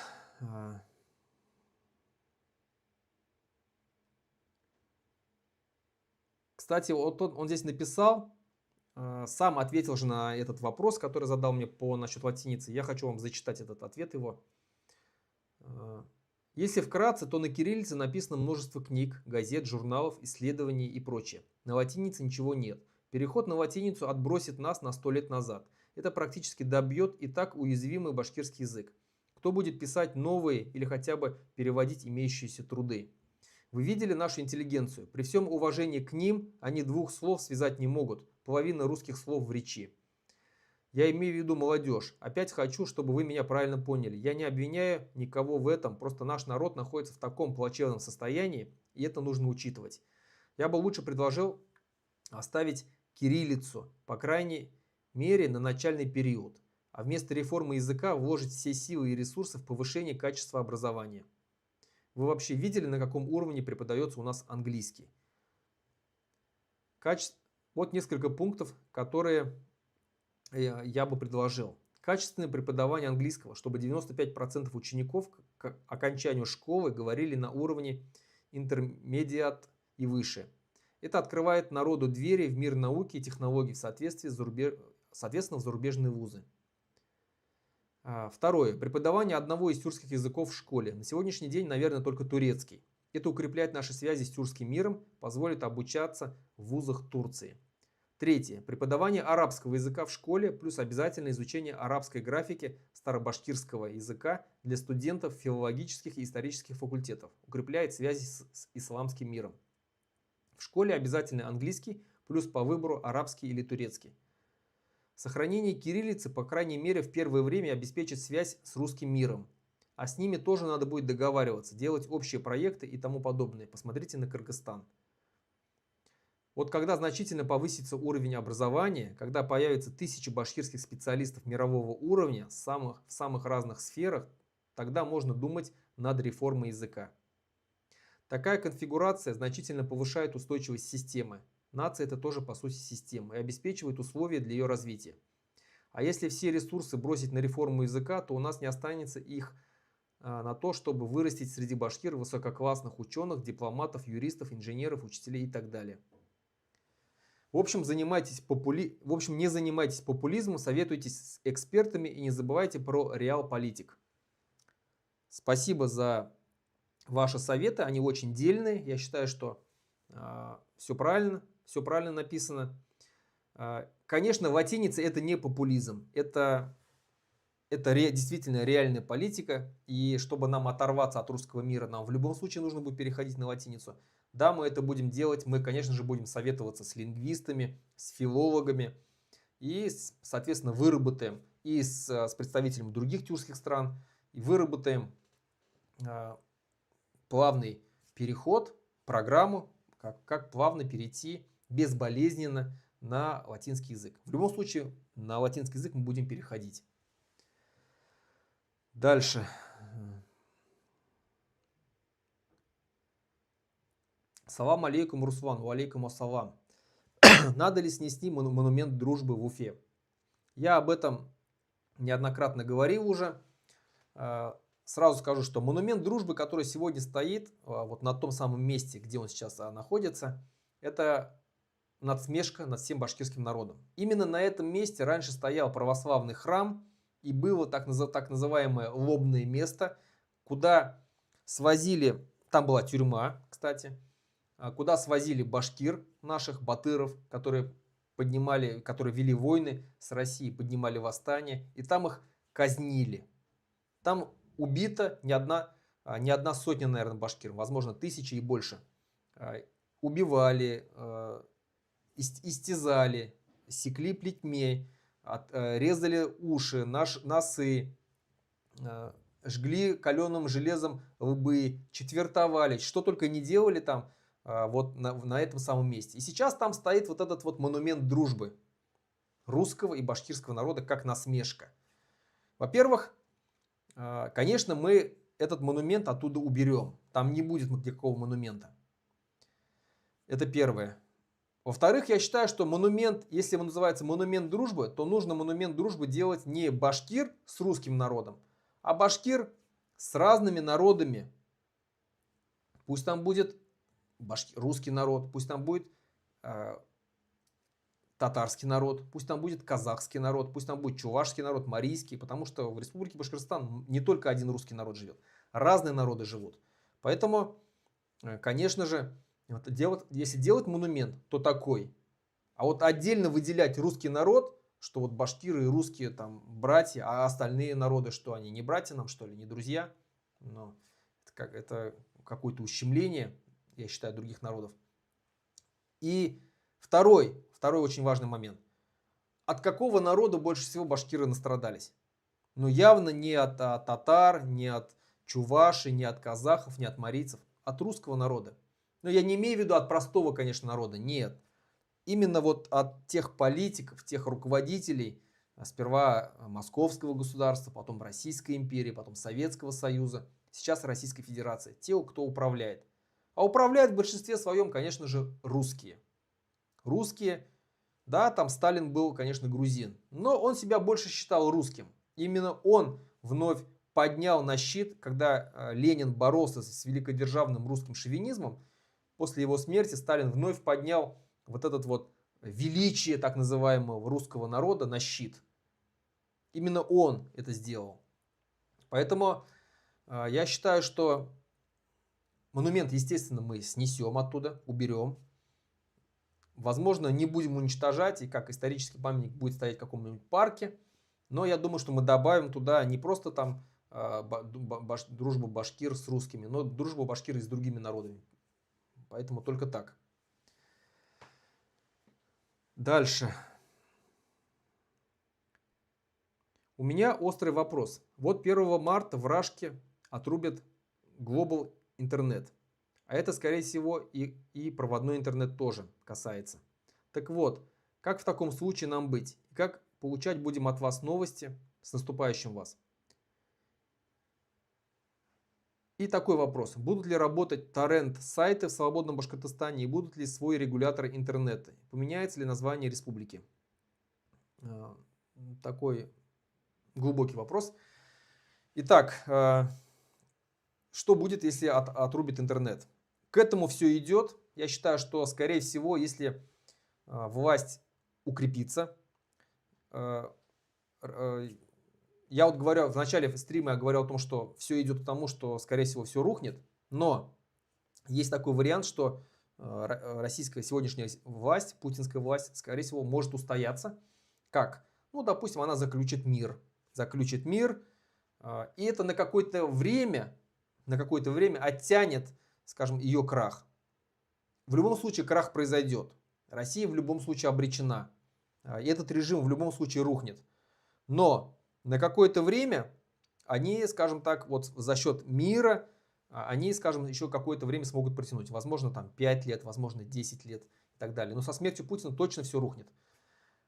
Кстати, вот он здесь написал, сам ответил же на этот вопрос, который задал мне насчет латиницы. Я хочу вам зачитать этот ответ его. Если вкратце, то на кириллице написано множество книг, газет, журналов, исследований и прочее. На латинице ничего нет. Переход на латиницу отбросит нас на 100 лет назад. Это практически добьет и так уязвимый башкирский язык. Кто будет писать новые или хотя бы переводить имеющиеся труды? Вы видели нашу интеллигенцию? При всем уважении к ним они двух слов связать не могут. Половина русских слов в речи. Я имею в виду молодежь. Опять хочу, чтобы вы меня правильно поняли. Я не обвиняю никого в этом, просто наш народ находится в таком плачевном состоянии, и это нужно учитывать. Я бы лучше предложил оставить кириллицу, по крайней мере, на начальный период, а вместо реформы языка вложить все силы и ресурсы в повышение качества образования. Вы вообще видели, на каком уровне преподается у нас английский? Вот несколько пунктов, которые я бы предложил. Качественное преподавание английского, чтобы 95% учеников к окончанию школы говорили на уровне интермедиат и выше. Это открывает народу двери в мир науки и технологий соответственно, в зарубежные вузы. Второе. Преподавание одного из тюркских языков в школе. На сегодняшний день, наверное, только турецкий. Это укрепляет наши связи с тюркским миром, позволит обучаться в вузах Турции. Третье. Преподавание арабского языка в школе плюс обязательное изучение арабской графики старобашкирского языка для студентов филологических и исторических факультетов. Укрепляет связи с исламским миром. В школе обязательный английский плюс по выбору арабский или турецкий. Сохранение кириллицы, по крайней мере, в первое время обеспечит связь с русским миром. А с ними тоже надо будет договариваться, делать общие проекты и тому подобное. Посмотрите на Кыргызстан. Вот когда значительно повысится уровень образования, когда появятся тысячи башкирских специалистов мирового уровня в самых разных сферах, тогда можно думать над реформой языка. Такая конфигурация значительно повышает устойчивость системы. Нация – это тоже по сути система и обеспечивает условия для ее развития. А если все ресурсы бросить на реформу языка, то у нас не останется их на то, чтобы вырастить среди башкир высококлассных ученых, дипломатов, юристов, инженеров, учителей и так далее. В общем, не занимайтесь популизмом, советуйтесь с экспертами и не забывайте про реал-политик. Спасибо за ваши советы, они очень дельные. Я считаю, что все правильно написано. Конечно, латиница это не популизм, это действительно реальная политика. И чтобы нам оторваться от русского мира, нам в любом случае нужно будет переходить на латиницу. Да, мы это будем делать. Мы, конечно же, будем советоваться с лингвистами, с филологами. И, соответственно, выработаем и с представителями других тюркских стран. И выработаем плавный переход, программу, как плавно перейти безболезненно на латинский язык. В любом случае, на латинский язык мы будем переходить. Дальше. Салам алейкум, Руслан. Валейкум ассалам. Надо ли снести монумент дружбы в Уфе? Я об этом неоднократно говорил уже. Сразу скажу, что монумент дружбы, который сегодня стоит вот на том самом месте, где он сейчас находится, это надсмешка над всем башкирским народом. Именно на этом месте раньше стоял православный храм и было так называемое лобное место, куда свозили, там была тюрьма, кстати, куда свозили башкир наших, батыров, которые вели войны с Россией, поднимали восстания, и там их казнили. Там убито не одна сотня, наверное, башкир, возможно, тысячи и больше. Убивали, истязали, секли плетьми, резали уши, носы, жгли каленым железом лбы, четвертовали, что только не делали там вот на этом самом месте. И сейчас там стоит вот этот вот монумент дружбы русского и башкирского народа как насмешка. Во-первых, конечно, мы этот монумент оттуда уберем. Там не будет никакого монумента. Это первое. Во-вторых, я считаю, что монумент, если он называется монумент дружбы, то нужно монумент дружбы делать не башкир с русским народом, а башкир с разными народами. Пусть там будет русский народ, пусть там будет татарский народ, пусть там будет казахский народ, пусть там будет чувашский народ, марийский, потому что в Республике Башкортостан не только один русский народ живет, разные народы живут. Поэтому, конечно же, если делать монумент, то такой. А вот отдельно выделять русский народ, что вот башкиры и русские там братья, а остальные народы, что они не братья нам, что ли, не друзья? Но это какое-то ущемление, я считаю, других народов. И второй очень важный момент. От какого народа больше всего башкиры настрадались? Ну, явно не от татар, не от чувашей, не от казахов, не от марийцев. От русского народа. Но я не имею в виду от простого, конечно, народа. Нет. Именно вот от тех политиков, тех руководителей, сперва Московского государства, потом Российской империи, потом Советского Союза, сейчас Российской Федерации. Те, кто управляет. А управляют в большинстве своем, конечно же, русские. Русские, да, там Сталин был, конечно, грузин, но он себя больше считал русским. Именно он вновь поднял на щит, когда Ленин боролся с великодержавным русским шовинизмом. После его смерти Сталин вновь поднял вот этот вот величие так называемого русского народа на щит. Именно он это сделал. Поэтому я считаю, что монумент, естественно, мы снесем оттуда, уберем. Возможно, не будем уничтожать, и как исторический памятник будет стоять в каком-нибудь парке. Но я думаю, что мы добавим туда не просто там дружбу башкир с русскими, но дружбу башкир и с другими народами. Поэтому только так. Дальше. У меня острый вопрос. Вот 1 марта в Рашке отрубят Global интернет. А это, скорее всего, и проводной интернет тоже касается. Так вот, как в таком случае нам быть? Как получать будем от вас новости? С наступающим вас. И такой вопрос. Будут ли работать торрент-сайты в свободном Башкортостане и будут ли свой регулятор интернета? Поменяется ли название республики? Такой глубокий вопрос. Итак, что будет, если отрубит интернет? К этому все идет. Я считаю, что, скорее всего, если власть укрепится, я вот говорю, в начале стрима я говорил о том, что все идет к тому, что, скорее всего, все рухнет. Но есть такой вариант, что российская сегодняшняя власть, путинская власть, скорее всего, может устояться. Как? Ну, допустим, она заключит мир. И это на какое-то время оттянет, скажем, ее крах. В любом случае крах произойдет. Россия в любом случае обречена. И этот режим в любом случае рухнет. Но на какое-то время они, скажем так, вот за счет мира, они, скажем, еще какое-то время смогут протянуть. Возможно, там 5 лет, возможно, 10 лет и так далее. Но со смертью Путина точно все рухнет.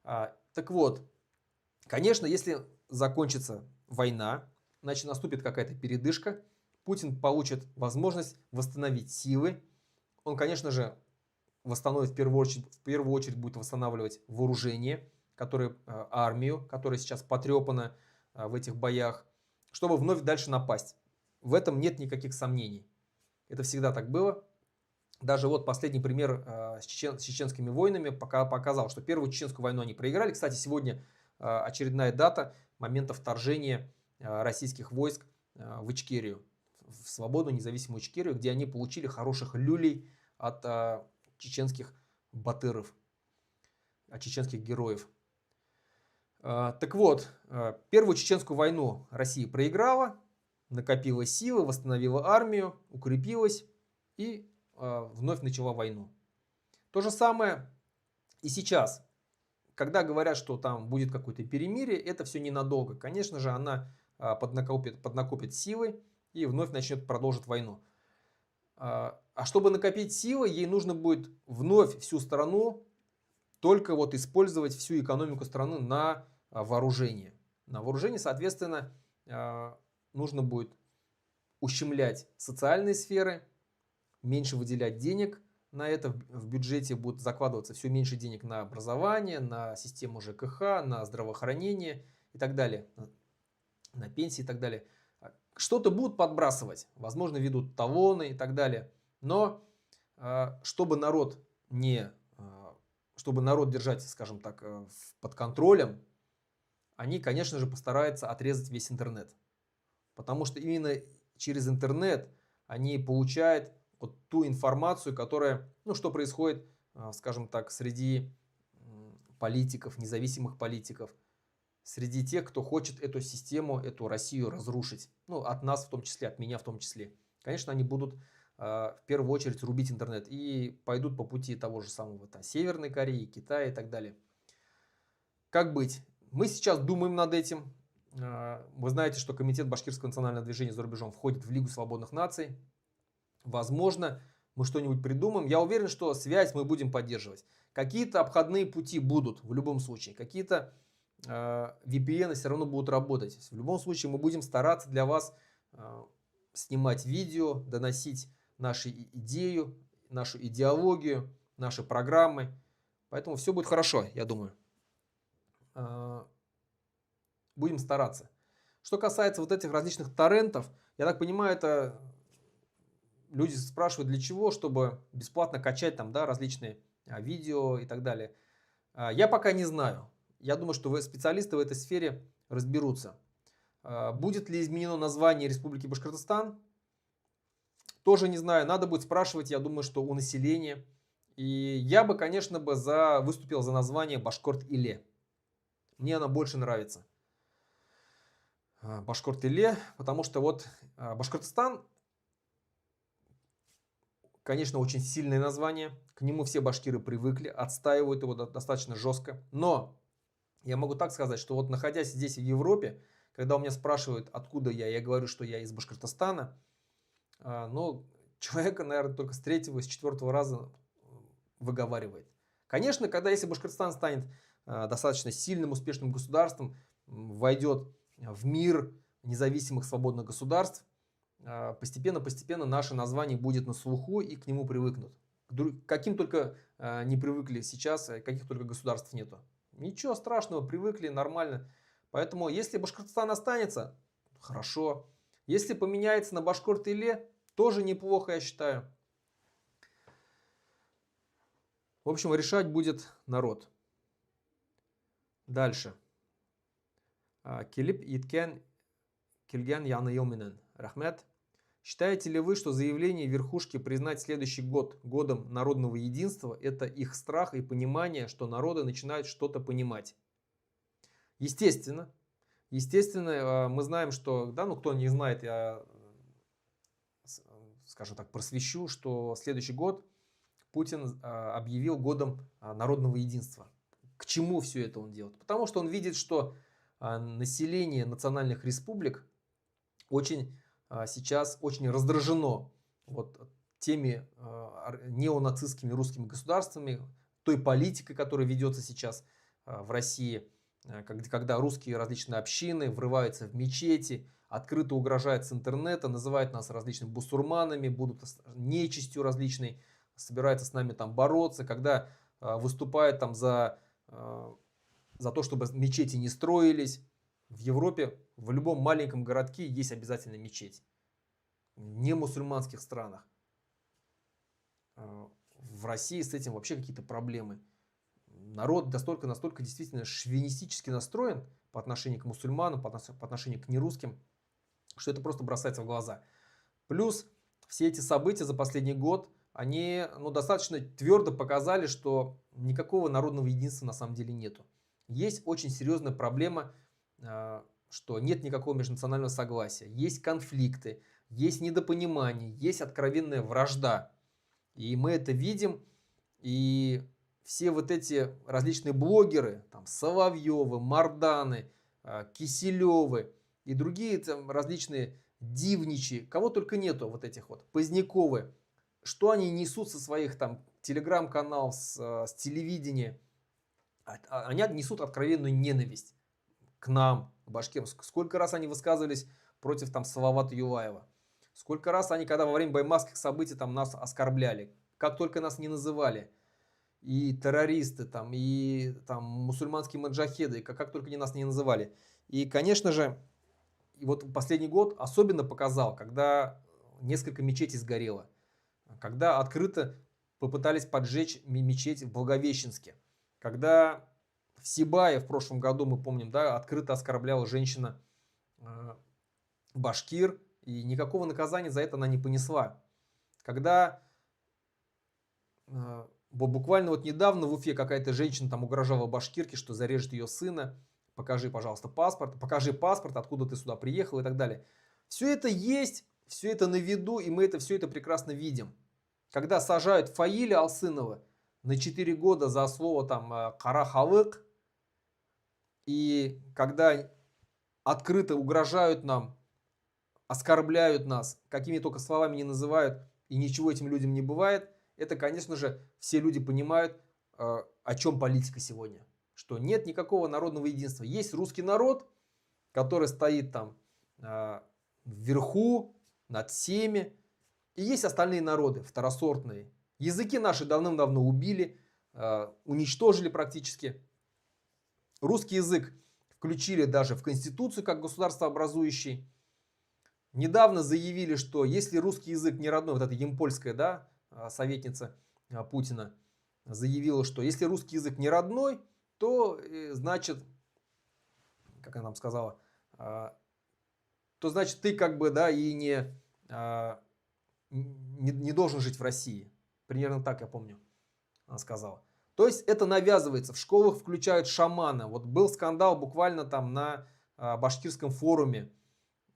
Так вот, конечно, если закончится война, значит, наступит какая-то передышка, Путин получит возможность восстановить силы. Он, конечно же, восстановит в первую очередь будет восстанавливать вооружение, армию, которая сейчас потрепана в этих боях, чтобы вновь дальше напасть. В этом нет никаких сомнений. Это всегда так было. Даже вот последний пример с чеченскими войнами показал, что первую чеченскую войну они проиграли. Кстати, сегодня очередная дата момента вторжения российских войск в Ичкерию, в свободную независимую Ичкерию, где они получили хороших люлей от чеченских батыров, от чеченских героев. Так вот, первую чеченскую войну Россия проиграла, накопила силы, восстановила армию, укрепилась и вновь начала войну. То же самое и сейчас. Когда говорят, что там будет какое-то перемирие, это все ненадолго. Конечно же, она поднакопит силы и вновь продолжит войну. А чтобы накопить силы, ей нужно будет вновь всю страну только вот использовать всю экономику страны на вооружение. На вооружение, соответственно, нужно будет ущемлять социальные сферы, меньше выделять денег на это. В бюджете будет закладываться все меньше денег на образование, на систему ЖКХ, на здравоохранение и так далее, на пенсии и так далее. Что-то будут подбрасывать, возможно, ведут талоны и так далее. Но чтобы народ не чтобы народ держать, скажем так, под контролем, они, конечно же, постараются отрезать весь интернет. Потому что именно через интернет они получают вот ту информацию, которая, ну, что происходит, скажем так, среди политиков, независимых политиков, среди тех, кто хочет эту систему, эту Россию разрушить. Ну, от нас в том числе, от меня в том числе. Конечно, они будут в первую очередь рубить интернет и пойдут по пути того же самого там, Северной Кореи, Китая и так далее. Как быть? Мы сейчас думаем над этим. Вы знаете, что Комитет Башкирского национального движения за рубежом входит в Лигу свободных наций. Возможно, мы что-нибудь придумаем. Я уверен, что связь мы будем поддерживать. Какие-то обходные пути будут в любом случае. Какие-то VPN все равно будут работать. В любом случае мы будем стараться для вас снимать видео, доносить нашу идею, нашу идеологию, наши программы. Поэтому все будет хорошо, я думаю. Будем стараться. Что касается вот этих различных торрентов, я так понимаю, это люди спрашивают для чего, чтобы бесплатно качать там, да, различные видео и так далее. Я пока не знаю. Я думаю, что специалисты в этой сфере разберутся. Будет ли изменено название Республики Башкортостан? Тоже не знаю. Надо будет спрашивать, я думаю, что у населения. И я бы, конечно, выступил за название Башкорт-Иле. Мне она больше нравится. Башкорт-Иле, потому что вот Башкортостан, конечно, очень сильное название. К нему все башкиры привыкли, отстаивают его достаточно жестко. Но я могу так сказать, что вот находясь здесь в Европе, когда у меня спрашивают, откуда я говорю, что я из Башкортостана, ну, человека, наверное, только с третьего, с четвертого раза выговаривает. Конечно, если Башкортостан станет достаточно сильным, успешным государством, войдет в мир независимых свободных государств, постепенно наше название будет на слуху и к нему привыкнут. Каким только не привыкли сейчас, каких только государств нету. Ничего страшного, привыкли, нормально. Поэтому, если Башкортостан останется, хорошо. Если поменяется на Башкорт-Иле, тоже неплохо, я считаю. В общем, решать будет народ. Дальше. Келип Иткен Кильген Яна Йоминен. Рахмет. Считаете ли вы, что заявление верхушки признать следующий год годом народного единства – это их страх и понимание, что народы начинают что-то понимать? Естественно. Естественно, мы знаем, что, да, ну кто не знает, я, скажем так, просвещу, что следующий год Путин объявил годом народного единства. К чему все это он делает? Потому что он видит, что население национальных республик сейчас очень раздражено вот теми неонацистскими русскими государствами, той политикой, которая ведется сейчас в России, когда русские различные общины врываются в мечети, открыто угрожают с интернета, называют нас различными бусурманами, будут нечистью различной, собираются с нами там бороться, когда выступают там за то, чтобы мечети не строились. В Европе, в любом маленьком городке есть обязательно мечеть. В немусульманских странах. В России с этим вообще какие-то проблемы. Народ настолько действительно шовинистически настроен по отношению к мусульманам, по отношению к нерусским, что это просто бросается в глаза. Плюс все эти события за последний год, они достаточно твердо показали, что никакого народного единства на самом деле нету. Есть очень серьезная проблема, что нет никакого межнационального согласия. Есть конфликты, есть недопонимание, есть откровенная вражда. И мы это видим. И все вот эти различные блогеры, там Соловьевы, Марданы, Киселевы и другие там различные Дивничи, кого только нету вот этих вот, Поздняковы, что они несут со своих там телеграм-каналов, с телевидения, они несут откровенную ненависть к нам, к башкирам. Сколько раз они высказывались против там Салавата Юлаева. Сколько раз они, когда во время баймакских событий там нас оскорбляли. Как только нас не называли. И террористы, там, и там, мусульманские маджахеды, как только нас не называли. И, конечно же, вот последний год особенно показал, когда несколько мечетей сгорело. Когда открыто попытались поджечь мечеть в Благовещенске. Когда в Сибае в прошлом году, мы помним, да, открыто оскорбляла женщина башкир, и никакого наказания за это она не понесла. Когда буквально вот недавно в Уфе какая-то женщина там угрожала башкирке, что зарежет ее сына, покажи, пожалуйста, паспорт, покажи паспорт, откуда ты сюда приехал и так далее. Все это есть, все это на виду, и мы все это прекрасно видим. Когда сажают Фаиля Алсынова на 4 года за слово там «карахалык», и когда открыто угрожают нам, оскорбляют нас, какими только словами не называют, и ничего этим людям не бывает, это, конечно же, все люди понимают, о чем политика сегодня. Что нет никакого народного единства. Есть русский народ, который стоит там вверху, над всеми, и есть остальные народы, второсортные. Языки наши давным-давно убили, уничтожили практически. Русский язык включили даже в Конституцию как государствообразующий. Недавно заявили, что если русский язык не родной, вот эта Ямпольская, да, советница Путина, заявила, что если русский язык не родной, то значит, как она нам сказала, то значит ты как бы, да, и не должен жить в России. Примерно так, я помню, она сказала. То есть это навязывается. В школах включают шамана. Вот был скандал буквально там на башкирском форуме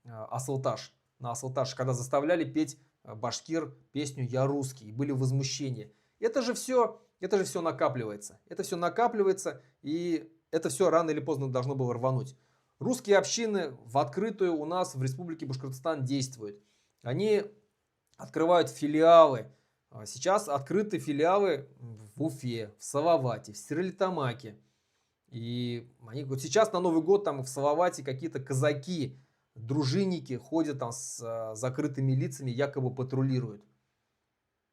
Асылташ. На Асылташ, когда заставляли петь башкир песню «Я русский». И были возмущения. Это же все накапливается. Это все накапливается. И это все рано или поздно должно было рвануть. Русские общины в открытую у нас в Республике Башкортостан действуют. Они открывают филиалы. Сейчас открыты филиалы в Уфе, в Салавате, в Стерлитамаке. И они, вот сейчас на Новый год там в Салавате какие-то казаки, дружинники ходят там с закрытыми лицами, якобы патрулируют.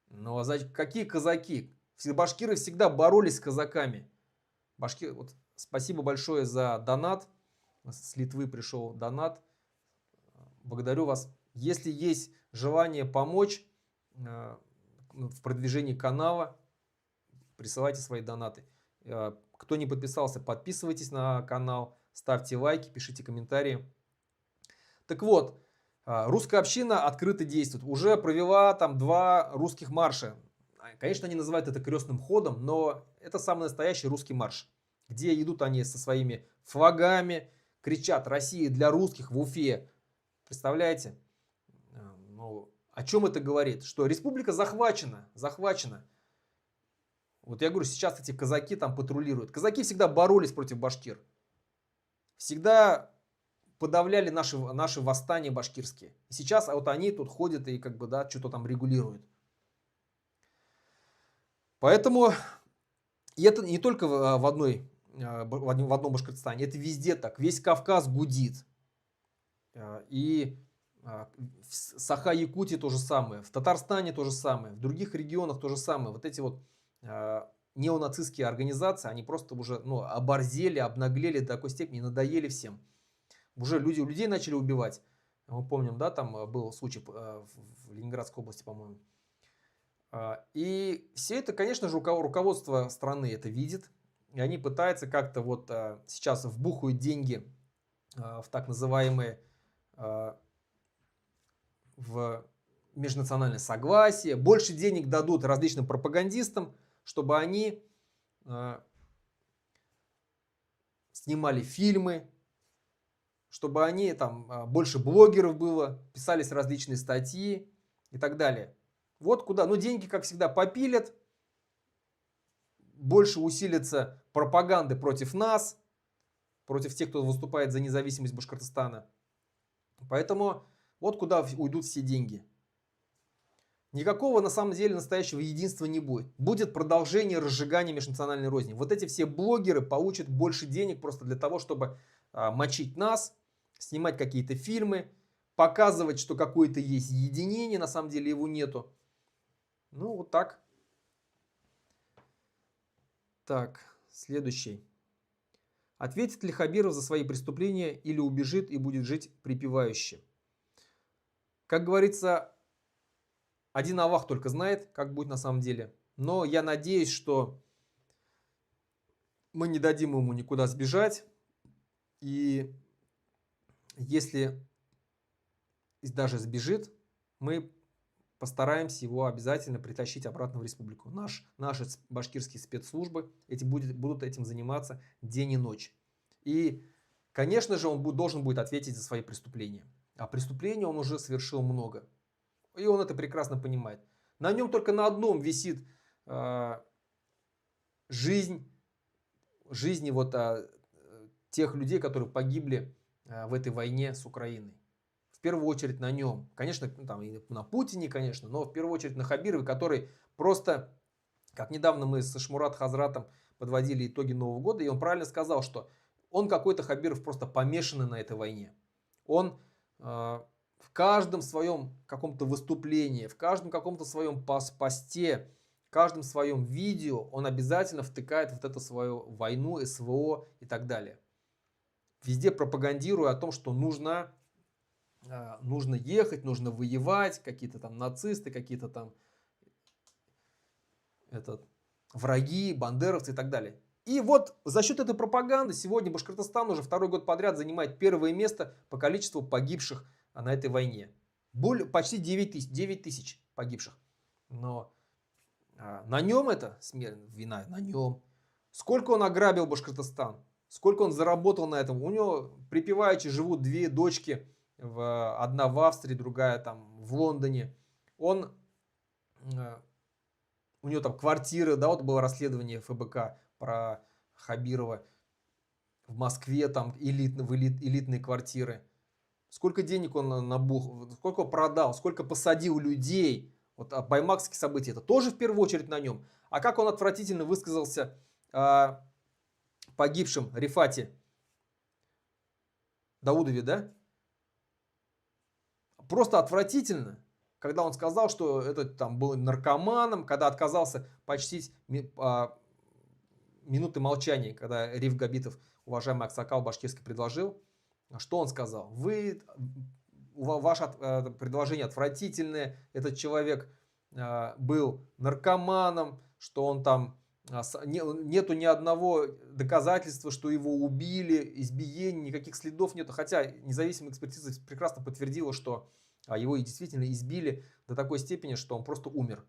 Но какие казаки? Башкиры всегда боролись с казаками. Вот, спасибо большое за донат. С Литвы пришел донат. Благодарю вас. Если есть желание помочь в продвижении канала, присылайте свои донаты. Кто не подписался, подписывайтесь на канал, ставьте лайки, пишите комментарии. Так вот, русская община открыто действует. Уже провела там 2 русских марша. Конечно, они называют это крестным ходом, но это самый настоящий русский марш. Где идут они со своими флагами, кричат «Россия для русских» в Уфе. Представляете? Ну, о чем это говорит? Что республика захвачена. Вот я говорю, сейчас эти казаки там патрулируют. Казаки всегда боролись против башкир. Всегда подавляли наши восстания башкирские. И сейчас вот они тут ходят и как бы, да, что-то там регулируют. Поэтому, и это не только в одном Башкортостане, это везде так. Весь Кавказ гудит. И в Саха-Якутии то же самое, в Татарстане то же самое, в других регионах то же самое. Вот эти вот неонацистские организации, они просто уже оборзели, обнаглели до такой степени, надоели всем. Уже людей начали убивать. Мы помним, да, там был случай в Ленинградской области, по-моему. И все это, конечно же, руководство страны это видит. И они пытаются как-то вот сейчас вбухают деньги в так называемые в межнациональное согласие. Больше денег дадут различным пропагандистам, чтобы они снимали фильмы, чтобы они там больше блогеров было, писались различные статьи и так далее. Вот куда. Но деньги, как всегда, попилят. Больше усилится пропаганды против нас, против тех, кто выступает за независимость Башкортостана. Поэтому вот куда уйдут все деньги. Никакого на самом деле настоящего единства не будет. Будет продолжение разжигания межнациональной розни. Вот эти все блогеры получат больше денег просто для того, чтобы мочить нас, снимать какие-то фильмы, показывать, что какое-то есть единение, на самом деле его нету. Ну, вот так. Так, следующий. Ответит ли Хабиров за свои преступления или убежит и будет жить припевающе? Как говорится, один Аллах только знает, как будет на самом деле. Но я надеюсь, что Мы не дадим ему никуда сбежать. И если даже сбежит, мы постараемся его обязательно притащить обратно в республику. Наши башкирские спецслужбы будут этим заниматься день и ночь. И, конечно же, он должен будет ответить за свои преступления. А преступлений он уже совершил много. И он это прекрасно понимает. На нем только на одном висит жизни тех людей, которые погибли в этой войне с Украиной. В первую очередь на нем. Конечно, там и на Путине, конечно, но в первую очередь на Хабирове, который просто, как недавно мы с Шмурат Хазратом подводили итоги Нового года, и он правильно сказал, что он какой-то Хабиров просто помешанный на этой войне. Он в каждом своем каком-то выступлении, в каждом каком-то своем посте, в каждом своем видео он обязательно втыкает вот эту свою войну, СВО и так далее. Везде пропагандируя о том, что нужно ехать, нужно воевать, какие-то там нацисты, какие-то там враги, бандеровцы и так далее. И вот за счет этой пропаганды сегодня Башкортостан уже второй год подряд занимает первое место по количеству погибших на этой войне. Почти 9 тысяч погибших. Но на нем это вина, на нем. Сколько он ограбил Башкортостан, сколько он заработал на этом. У него припеваючи живут две дочки, одна в Австрии, другая там в Лондоне. У него там квартиры, да, вот было расследование ФБК про Хабирова в Москве, там элитные квартиры. Сколько денег он набухал, сколько продал, сколько посадил людей. Вот баймакские события, это тоже в первую очередь на нем. А как он отвратительно высказался о погибшем Рифате Даудове, да? Просто отвратительно, когда он сказал, что этот там был наркоманом, когда отказался почтить минуты молчания, когда Риф Габитов, уважаемый аксакал башкирский, предложил. Что он сказал? Ваше предложение отвратительное, этот человек был наркоманом, что он там, нету ни одного доказательства, что его убили, избиений, никаких следов нету, хотя независимая экспертиза прекрасно подтвердила, что его и действительно избили до такой степени, что он просто умер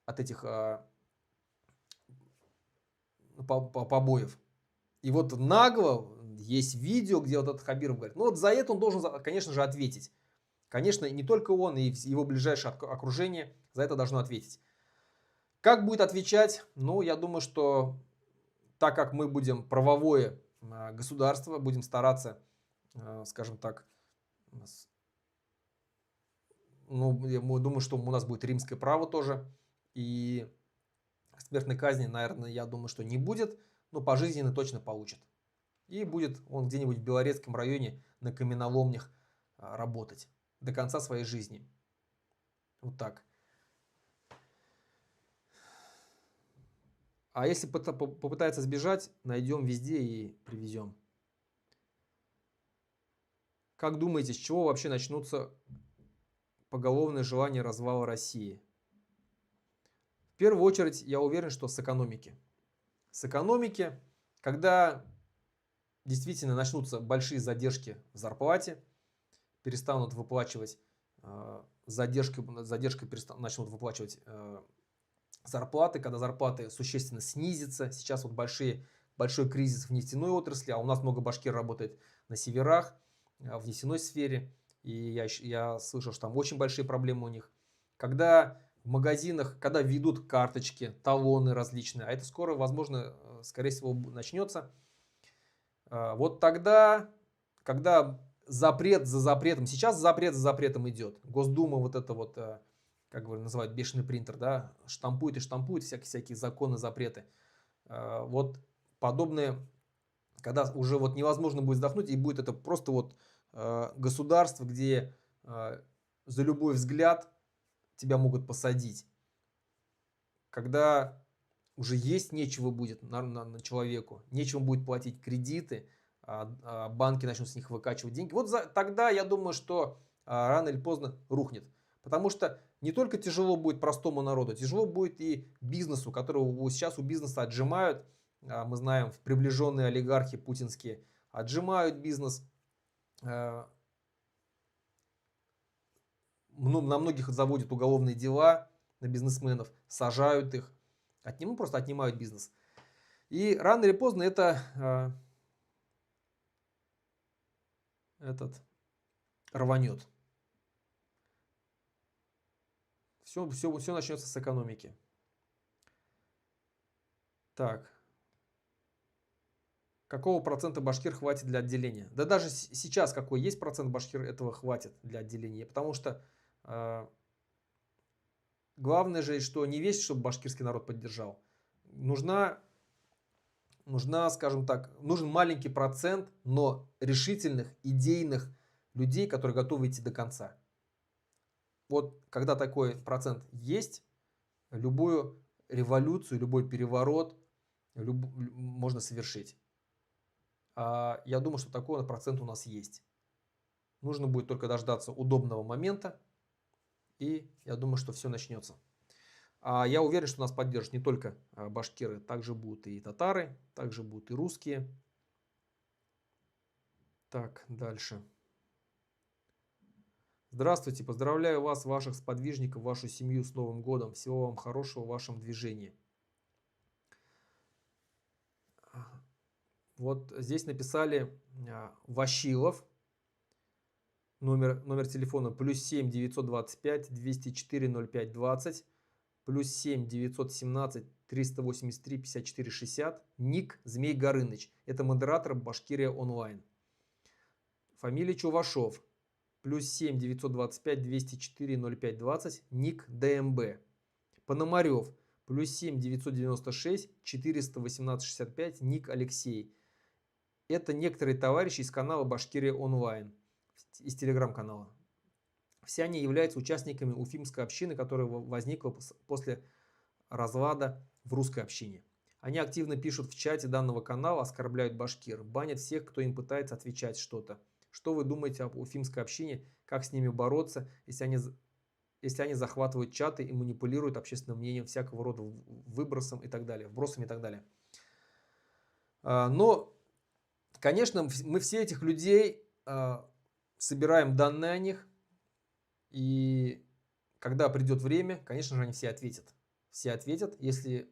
от этих побоев. И вот нагло есть видео, где вот этот Хабиров говорит, ну вот за это он должен, конечно же, ответить. Конечно, не только он, и его ближайшее окружение за это должно ответить. Как будет отвечать? Ну, я думаю, что так как мы будем правовое государство, будем стараться, скажем так, ну, я думаю, что у нас будет римское право тоже, и смертной казни, наверное, я думаю, что не будет, но пожизненно точно получит. И будет он где-нибудь в Белорецком районе на каменоломнях работать до конца своей жизни. Вот так. А если попытается сбежать, найдем везде и привезем. Как думаете, с чего вообще начнутся поголовные желания развала России? В первую очередь, я уверен, что с экономики. С экономики, когда действительно начнутся большие задержки в зарплате, перестанут выплачивать задержкой начнут выплачивать зарплаты, когда зарплаты существенно снизятся. Сейчас вот большой кризис в нефтяной отрасли, а у нас много башкир работает на северах, в нефтяной сфере. И я слышал, что там очень большие проблемы у них. Когда в магазинах, когда ведут карточки, талоны различные, а это скоро, возможно, скорее всего, начнется. Вот тогда, когда запрет за запретом, сейчас запрет за запретом идет. Госдума вот это вот, как его называют, бешеный принтер, да, штампует и штампует всякие законы, запреты. Вот подобные, когда уже вот невозможно будет вздохнуть, и будет это просто вот государство, где за любой взгляд тебя могут посадить. Когда уже есть нечего будет на человеку, нечего будет платить кредиты, банки начнут с них выкачивать деньги. Вот тогда я думаю, что рано или поздно рухнет. Потому что не только тяжело будет простому народу, тяжело будет и бизнесу, которого сейчас у бизнеса отжимают мы знаем, приближенные олигархи путинские отжимают бизнес. На многих заводят уголовные дела на бизнесменов, сажают их, просто отнимают бизнес. И рано или поздно это рванет. Все начнется с экономики. Так. Какого процента башкир хватит для отделения? Да даже сейчас какой есть процент башкир, этого хватит для отделения. Потому что главное же, что не весь, чтобы башкирский народ поддержал. Нужна, скажем так, нужен маленький процент, но решительных, идейных людей, которые готовы идти до конца. Вот когда такой процент есть, любую революцию, любой переворот можно совершить. Я думаю, что такой процент у нас есть. Нужно будет только дождаться удобного момента, и я думаю, что все начнется. Я уверен, что нас поддержат не только башкиры, также будут и татары, также будут и русские. Так, дальше. Здравствуйте, поздравляю вас, ваших сподвижников, вашу семью с Новым годом. Всего вам хорошего в вашем движении. Вот здесь написали Вашилов. Номер телефона +7 925 204 05 20, +7 917 383 54 60, ник Змей Горыныч. Это модератор Башкирия онлайн. Фамилия Чувашов. +7 925 204 05 20, ник ДМБ. Пономарев. +7 996 418 65, ник Алексей. Это некоторые товарищи из канала Башкирия онлайн, из телеграм-канала. Все они являются участниками уфимской общины, которая возникла после разлада в русской общине. Они активно пишут в чате данного канала, оскорбляют башкир, банят всех, кто им пытается отвечать что-то. Что вы думаете об уфимской общине, как с ними бороться, если они захватывают чаты и манипулируют общественным мнением всякого рода выбросом и так далее, вбросами и так далее. Но, конечно, мы все этих людей собираем данные о них, и когда придет время, конечно же, они все ответят. Все ответят, если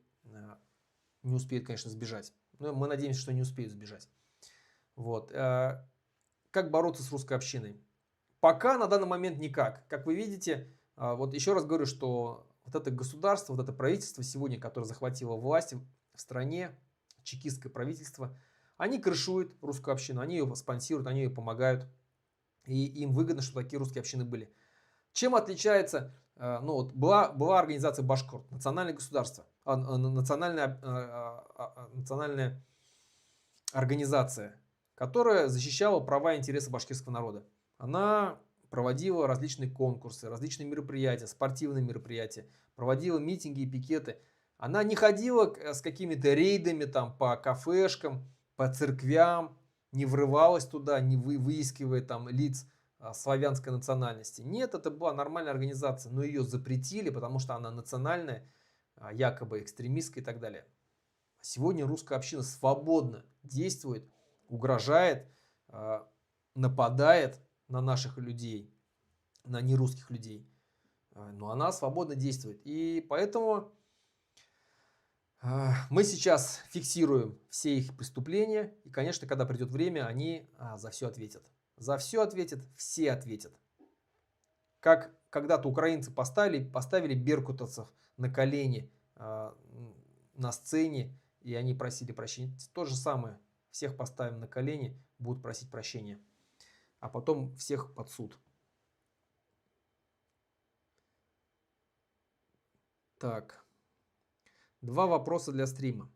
не успеют, конечно, сбежать. Но мы надеемся, что не успеют сбежать. Вот. Как бороться с русской общиной? Пока на данный момент никак. Как вы видите, вот еще раз говорю, что вот это государство, вот это правительство сегодня, которое захватило власть в стране, чекистское правительство, они крышуют русскую общину, они ее спонсируют, они ее помогают. И им выгодно, чтобы такие русские общины были. Чем отличается, была организация Башкорт, национальное государство, национальная организация, которая защищала права и интересы башкирского народа. Она проводила различные конкурсы, различные мероприятия, спортивные мероприятия, проводила митинги и пикеты. Она не ходила с какими-то рейдами там, по кафешкам, по церквям, не врывалась туда, не выискивая там лиц славянской национальности. Нет, это была нормальная организация, но ее запретили, потому что она национальная, якобы экстремистская и так далее. Сегодня русская община свободно действует, угрожает, нападает на наших людей, на нерусских людей. Но она свободно действует. И поэтому мы сейчас фиксируем все их преступления. И, конечно, когда придет время, они за все ответят. За все ответят, все ответят. Как когда-то украинцы поставили беркутовцев на колени на сцене, и они просили прощения. То же самое. Всех поставим на колени, будут просить прощения. А потом всех под суд. Так. 2 вопроса для стрима.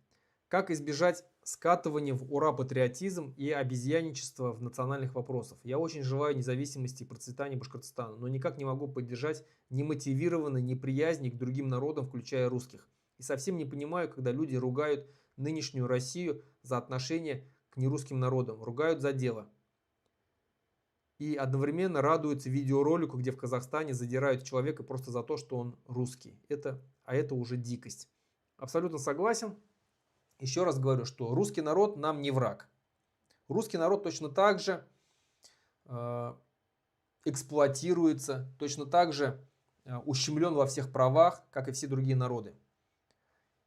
Как избежать скатывания в ура-патриотизм и обезьянничества в национальных вопросах? Я очень желаю независимости и процветания Башкортостана, но никак не могу поддержать немотивированной неприязни к другим народам, включая русских. И совсем не понимаю, когда люди ругают нынешнюю Россию за отношение к нерусским народам, ругают за дело. И одновременно радуются видеоролику, где в Казахстане задирают человека просто за то, что он русский. Это уже дикость. Абсолютно согласен. Еще раз говорю, что русский народ нам не враг. Русский народ точно так же э, эксплуатируется, точно так же ущемлен во всех правах, как и все другие народы.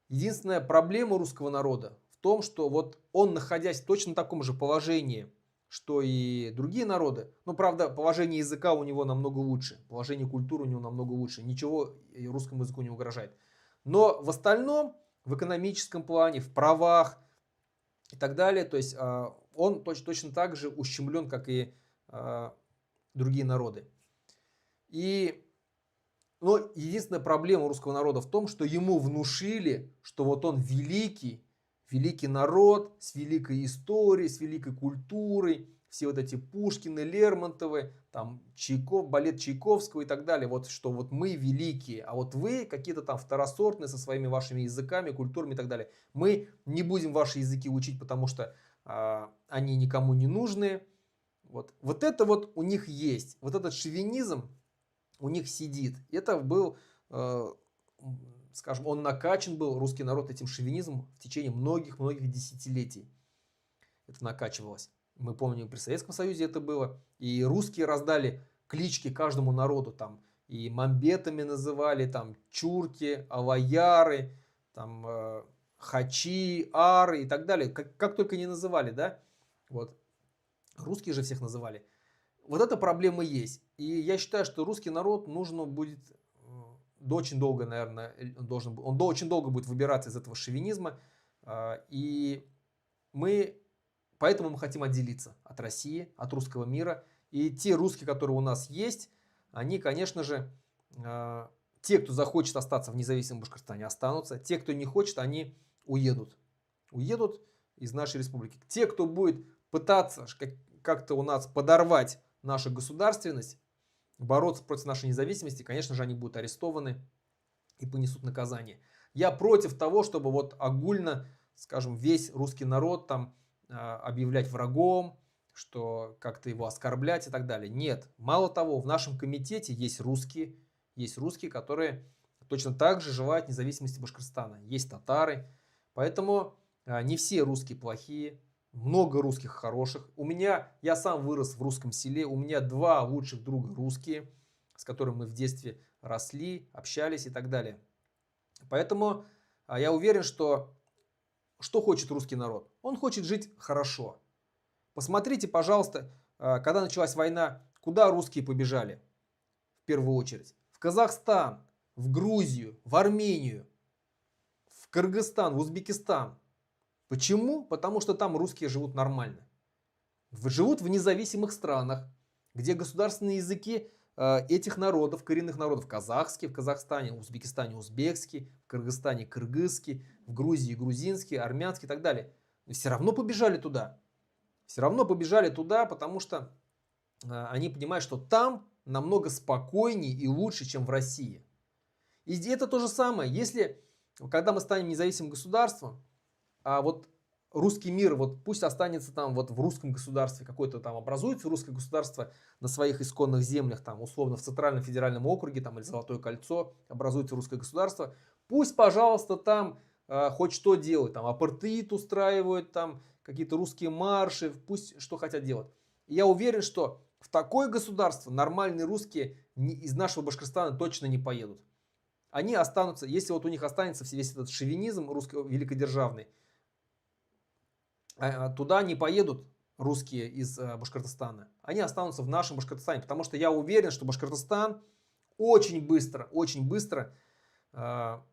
Единственная проблема русского народа в том, что вот он, находясь в точно таком же положении, что и другие народы, но, правда, положение языка у него намного лучше, положение культуры у него намного лучше, ничего русскому языку не угрожает. Но в остальном, в экономическом плане, в правах и так далее, то есть он точно так же ущемлен, как и другие народы. Но единственная проблема русского народа в том, что ему внушили, что вот он великий, великий народ с великой историей, с великой культурой, все вот эти Пушкины, Лермонтовы, там балет Чайковского и так далее, вот что вот мы великие, а вот вы какие-то там второсортные со своими вашими языками, культурами и так далее. Мы не будем ваши языки учить, потому что они никому не нужны. Вот это вот у них есть, вот этот шовинизм у них сидит. Это был, скажем, он накачан был, русский народ, этим шовинизмом в течение многих-многих десятилетий. Это накачивалось. Мы помним, при Советском Союзе это было. И русские раздали клички каждому народу. Там и мамбетами называли, там чурки, авояры, там хачи, ары и так далее. Как только не называли, да? Вот. Русские же всех называли. Вот эта проблема есть. И я считаю, что русский народ нужно будет очень долго, наверное, он очень долго будет выбираться из этого шовинизма. И поэтому мы хотим отделиться от России, от русского мира. И те русские, которые у нас есть, они, конечно же, те, кто захочет остаться в независимом Башкортостане, останутся. Те, кто не хочет, они уедут. Уедут из нашей республики. Те, кто будет пытаться как-то у нас подорвать нашу государственность, бороться против нашей независимости, конечно же, они будут арестованы и понесут наказание. Я против того, чтобы вот огульно, скажем, весь русский народ там объявлять врагом, что как-то его оскорблять и так далее. Нет. Мало того, в нашем комитете есть русские, которые точно так же желают независимости Башкортостана. Есть татары. Поэтому не все русские плохие. Много русских хороших. Я сам вырос в русском селе. У меня 2 лучших друга русские, с которыми мы в детстве росли, общались и так далее. Поэтому я уверен, что хочет русский народ? Он хочет жить хорошо. Посмотрите, пожалуйста, когда началась война, куда русские побежали в первую очередь? В Казахстан, в Грузию, в Армению, в Кыргызстан, в Узбекистан. Почему? Потому что там русские живут нормально. Живут в независимых странах, где государственные языки этих народов, коренных народов, казахский, в Казахстане, в Узбекистане узбекский, в Кыргызстане кыргызский, в Грузии грузинский, армянский и так далее. Но все равно побежали туда. Все равно побежали туда, потому что они понимают, что там намного спокойнее и лучше, чем в России. И это то же самое, когда мы станем независимым государством, а вот русский мир, вот пусть останется там вот в русском государстве, какое-то там образуется русское государство на своих исконных землях, там условно в Центральном федеральном округе там, или Золотое кольцо, образуется русское государство, пусть, пожалуйста, там хоть что делают, там апартеид устраивают, там какие-то русские марши, пусть что хотят делать. И я уверен, что в такое государство нормальные русские из нашего Башкортостана точно не поедут. Они останутся, если вот у них останется весь этот шовинизм великодержавный, туда не поедут русские из Башкортостана. Они останутся в нашем Башкортостане, потому что я уверен, что Башкортостан очень быстро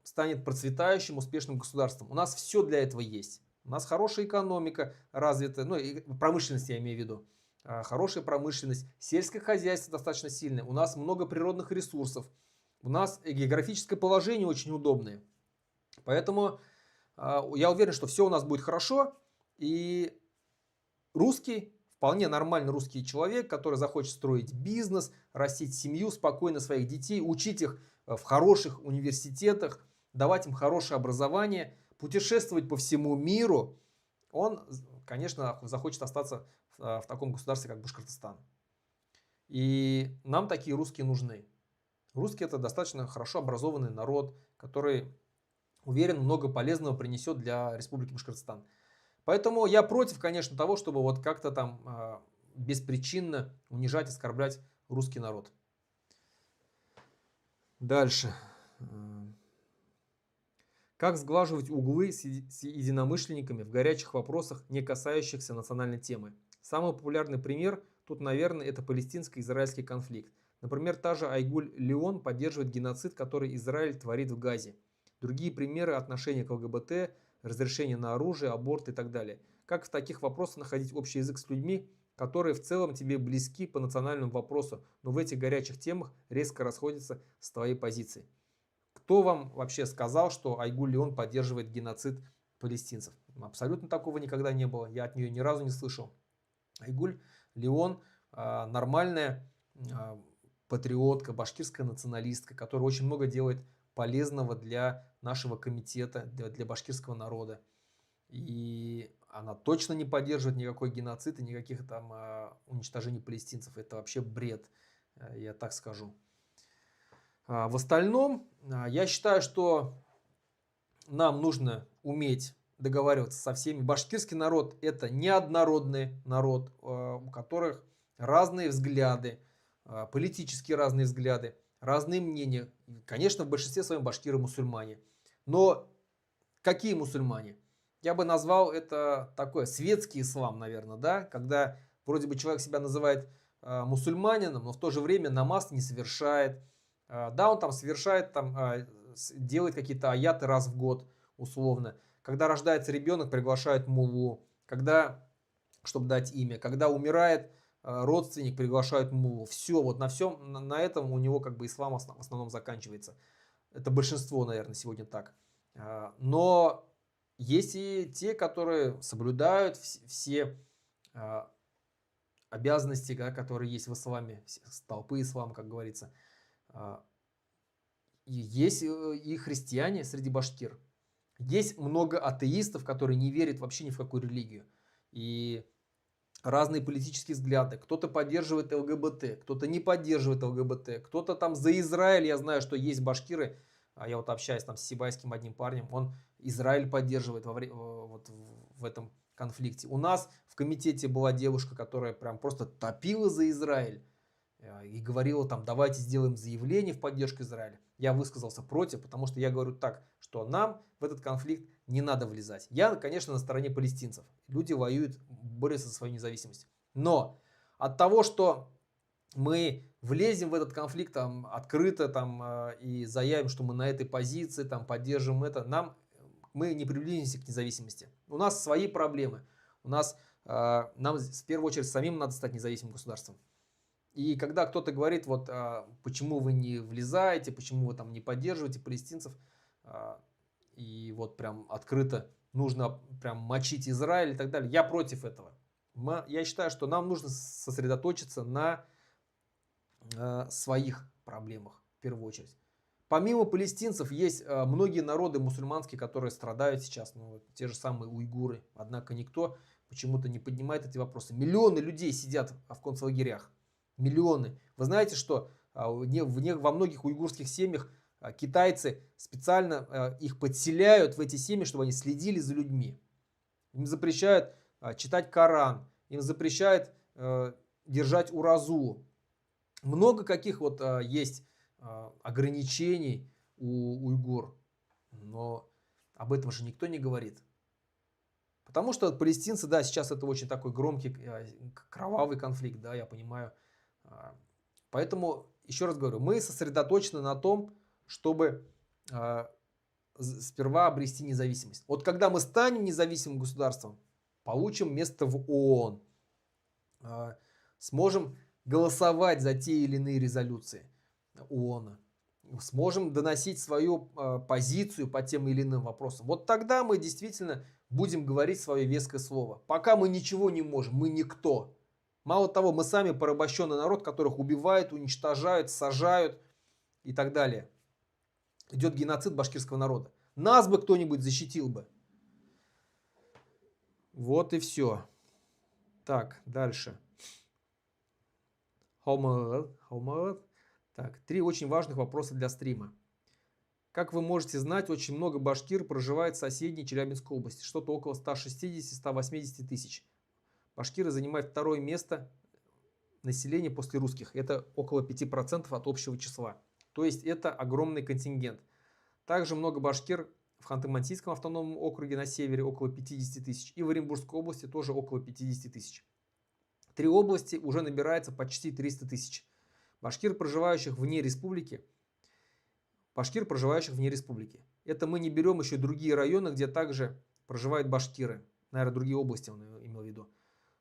станет процветающим, успешным государством. У нас все для этого есть. У нас хорошая экономика развитая, ну и промышленность я имею в виду. Хорошая промышленность, сельское хозяйство достаточно сильное. У нас много природных ресурсов. У нас географическое положение очень удобное. Поэтому я уверен, что все у нас будет хорошо. И русский, вполне нормальный русский человек, который захочет строить бизнес, растить семью, спокойно своих детей, учить их в хороших университетах, давать им хорошее образование, путешествовать по всему миру, он, конечно, захочет остаться в таком государстве, как Башкортостан. И нам такие русские нужны. Русские — это достаточно хорошо образованный народ, который уверен, много полезного принесет для Республики Башкортостан. Поэтому я против, конечно, того, чтобы вот как-то там беспричинно унижать, оскорблять русский народ. Дальше. Как сглаживать углы с единомышленниками в горячих вопросах, не касающихся национальной темы? Самый популярный пример тут, наверное, это палестинско-израильский конфликт. Например, та же Айгуль Леон поддерживает геноцид, который Израиль творит в Газе. Другие примеры — отношения к ЛГБТ, разрешение на оружие, аборт и так далее. Как в таких вопросах находить общий язык с людьми, которые в целом тебе близки по национальному вопросу, но в этих горячих темах резко расходятся с твоей позицией? Кто вам вообще сказал, что Айгуль Леон поддерживает геноцид палестинцев? Абсолютно такого никогда не было. Я от нее ни разу не слышал. Айгуль Леон нормальная патриотка, башкирская националистка, которая очень много делает полезного для нашего комитета, для башкирского народа. И она точно не поддерживает никакой геноцид и никаких там уничтожений палестинцев. Это вообще бред, я так скажу. В остальном, я считаю, что нам нужно уметь договариваться со всеми. Башкирский народ — это неоднородный народ, у которых разные взгляды, политические разные взгляды, разные мнения. Конечно, в большинстве своем башкиры мусульмане. Но какие мусульмане? Я бы назвал это такой светский ислам, наверное, да? Когда вроде бы человек себя называет мусульманином, но в то же время намаз не совершает. Да, он там совершает, там, делает какие-то аяты раз в год, условно. Когда рождается ребенок, приглашают муллу. Когда, чтобы дать имя. Когда умирает родственник, приглашают муллу. Все, вот на всем, на этом у него как бы ислам в основном заканчивается. Это большинство, наверное, сегодня так. Но есть и те, которые соблюдают все обязанности, да, которые есть в исламе, столпы ислама, как говорится. И есть и христиане среди башкир. Есть много атеистов, которые не верят вообще ни в какую религию. И разные политические взгляды. Кто-то поддерживает ЛГБТ, кто-то не поддерживает ЛГБТ, кто-то там за Израиль. Я знаю, что есть башкиры. Я вот общаюсь там с сибайским одним парнем. Он Израиль поддерживает вот в этом конфликте. У нас в комитете была девушка, которая прям просто топила за Израиль. И говорила там, давайте сделаем заявление в поддержку Израиля. Я высказался против, потому что я говорю так, что нам в этот конфликт не надо влезать. Я, конечно, на стороне палестинцев. Люди воюют, борются за свою независимость. Но от того, что мы влезем в этот конфликт там, открыто там, и заявим, что мы на этой позиции, там, поддержим это, мы не приблизимся к независимости. У нас свои проблемы. Нам в первую очередь самим надо стать независимым государством. И когда кто-то говорит, вот почему вы не влезаете, почему вы там не поддерживаете палестинцев, и вот прям открыто нужно прям мочить Израиль и так далее, я против этого. Я считаю, что нам нужно сосредоточиться на своих проблемах в первую очередь. Помимо палестинцев есть многие народы мусульманские, которые страдают сейчас, ну, те же самые уйгуры, однако никто почему-то не поднимает эти вопросы. Миллионы людей сидят в концлагерях. Миллионы. Вы знаете, что во многих уйгурских семьях китайцы специально их подселяют в эти семьи, чтобы они следили за людьми. Им запрещают читать Коран, им запрещают держать уразу. Много каких вот есть ограничений у уйгур, но об этом же никто не говорит. Потому что палестинцы, да, сейчас это очень такой громкий, кровавый конфликт, да, я понимаю. Поэтому, еще раз говорю, мы сосредоточены на том, чтобы сперва обрести независимость. Вот когда мы станем независимым государством, получим место в ООН, сможем голосовать за те или иные резолюции ООН, сможем доносить свою позицию по тем или иным вопросам. Вот тогда мы действительно будем говорить свое веское слово. Пока мы ничего не можем, мы никто. Мало того, мы сами порабощенный народ, которых убивают, уничтожают, сажают и так далее. Идет геноцид башкирского народа. Нас бы кто-нибудь защитил бы. Вот и все. Так, дальше. Так, 3 очень важных вопроса для стрима. Как вы можете знать, очень много башкир проживает в соседней Челябинской области, что-то около 160-180 тысяч. Башкиры занимают второе место населения после русских. Это около 5% от общего числа. То есть это огромный контингент. Также много башкир в Ханты-Мансийском автономном округе на севере, около 50 тысяч. И в Оренбургской области тоже около 50 тысяч. Три области уже набирается почти 300 тысяч. Башкир, проживающих вне республики. Это мы не берем еще другие районы, где также проживают башкиры. Наверное, другие области он имел в виду.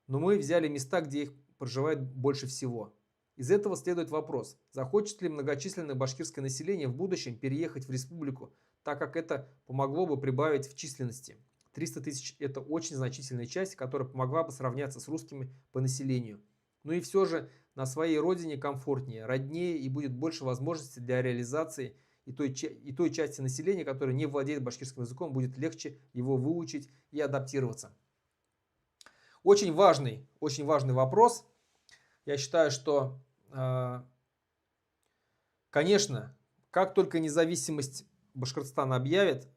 Но мы взяли места, где их проживает больше всего. Из этого следует вопрос, захочет ли многочисленное башкирское население в будущем переехать в республику, так как это помогло бы прибавить в численности. 300 тысяч – это очень значительная часть, которая помогла бы сравняться с русскими по населению. Но и все же на своей родине комфортнее, роднее и будет больше возможностей для реализации, и той части населения, которая не владеет башкирским языком, будет легче его выучить и адаптироваться. Очень важный вопрос. Я считаю, что, конечно, как только независимость Башкортостана объявят,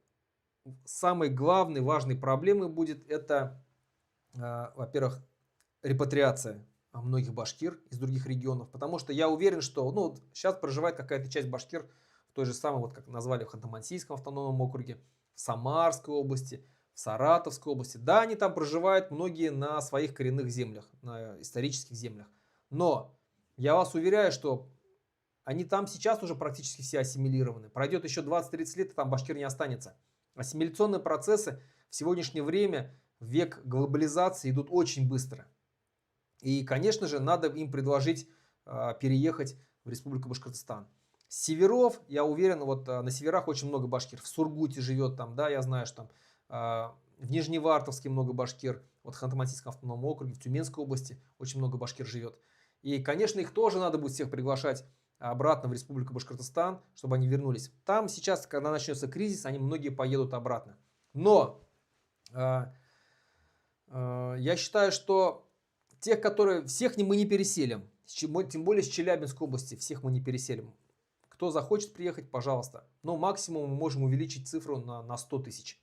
самой главной, важной проблемой будет это, во-первых, репатриация многих башкир из других регионов. Потому что я уверен, что сейчас проживает какая-то часть башкир в той же самой, вот как назвали, в Ханты-Мансийском автономном округе, в Самарской области, в Саратовской области. Да, они там проживают многие на своих коренных землях, на исторических землях. Но я вас уверяю, что они там сейчас уже практически все ассимилированы. Пройдет еще 20-30 лет, и там башкир не останется. Ассимиляционные процессы в сегодняшнее время, в век глобализации, идут очень быстро. И, конечно же, надо им предложить переехать в Республику Башкортостан. С северов, я уверен, вот на северах очень много башкир. В Сургуте живет там, да, я знаю, что там в Нижневартовске много башкир. Вот в Ханты-Мансийском автономном округе, в Тюменской области очень много башкир живет. И, конечно, их тоже надо будет всех приглашать обратно в Республику Башкортостан, чтобы они вернулись. Там сейчас, когда начнется кризис, они многие поедут обратно. Но я считаю, что тех, которые всех мы не переселим, тем более с Челябинской области, всех мы не переселим. Кто захочет приехать, пожалуйста. Но максимум мы можем увеличить цифру на 100 тысяч.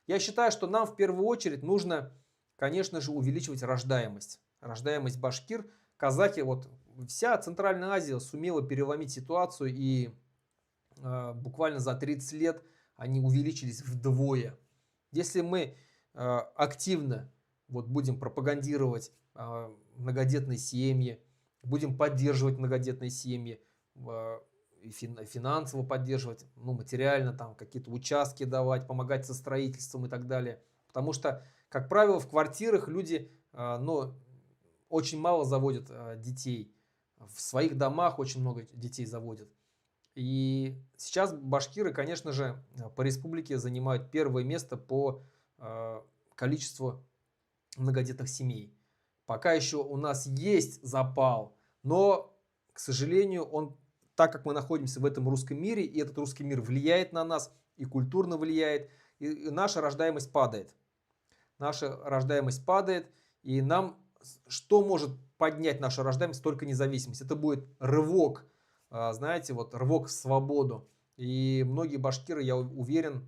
Я считаю, что нам в первую очередь нужно, конечно же, увеличивать рождаемость. Рождаемость башкир. Казахи, вот вся Центральная Азия сумела переломить ситуацию, и буквально за 30 лет они увеличились вдвое. Если мы активно будем пропагандировать многодетные семьи, будем поддерживать многодетные семьи, финансово поддерживать, материально там какие-то участки давать, помогать со строительством и так далее. Потому что, как правило, в квартирах люди, очень мало заводят детей. В своих домах очень много детей заводят. И сейчас башкиры, конечно же, по республике занимают первое место по количеству многодетных семей. Пока еще у нас есть запал, но, к сожалению, так как мы находимся в этом русском мире, и этот русский мир влияет на нас, и культурно влияет, и наша рождаемость падает. И нам что может поднять нашу рождаемость? Только независимость. Это будет рывок, знаете, рывок в свободу. И многие башкиры, я уверен,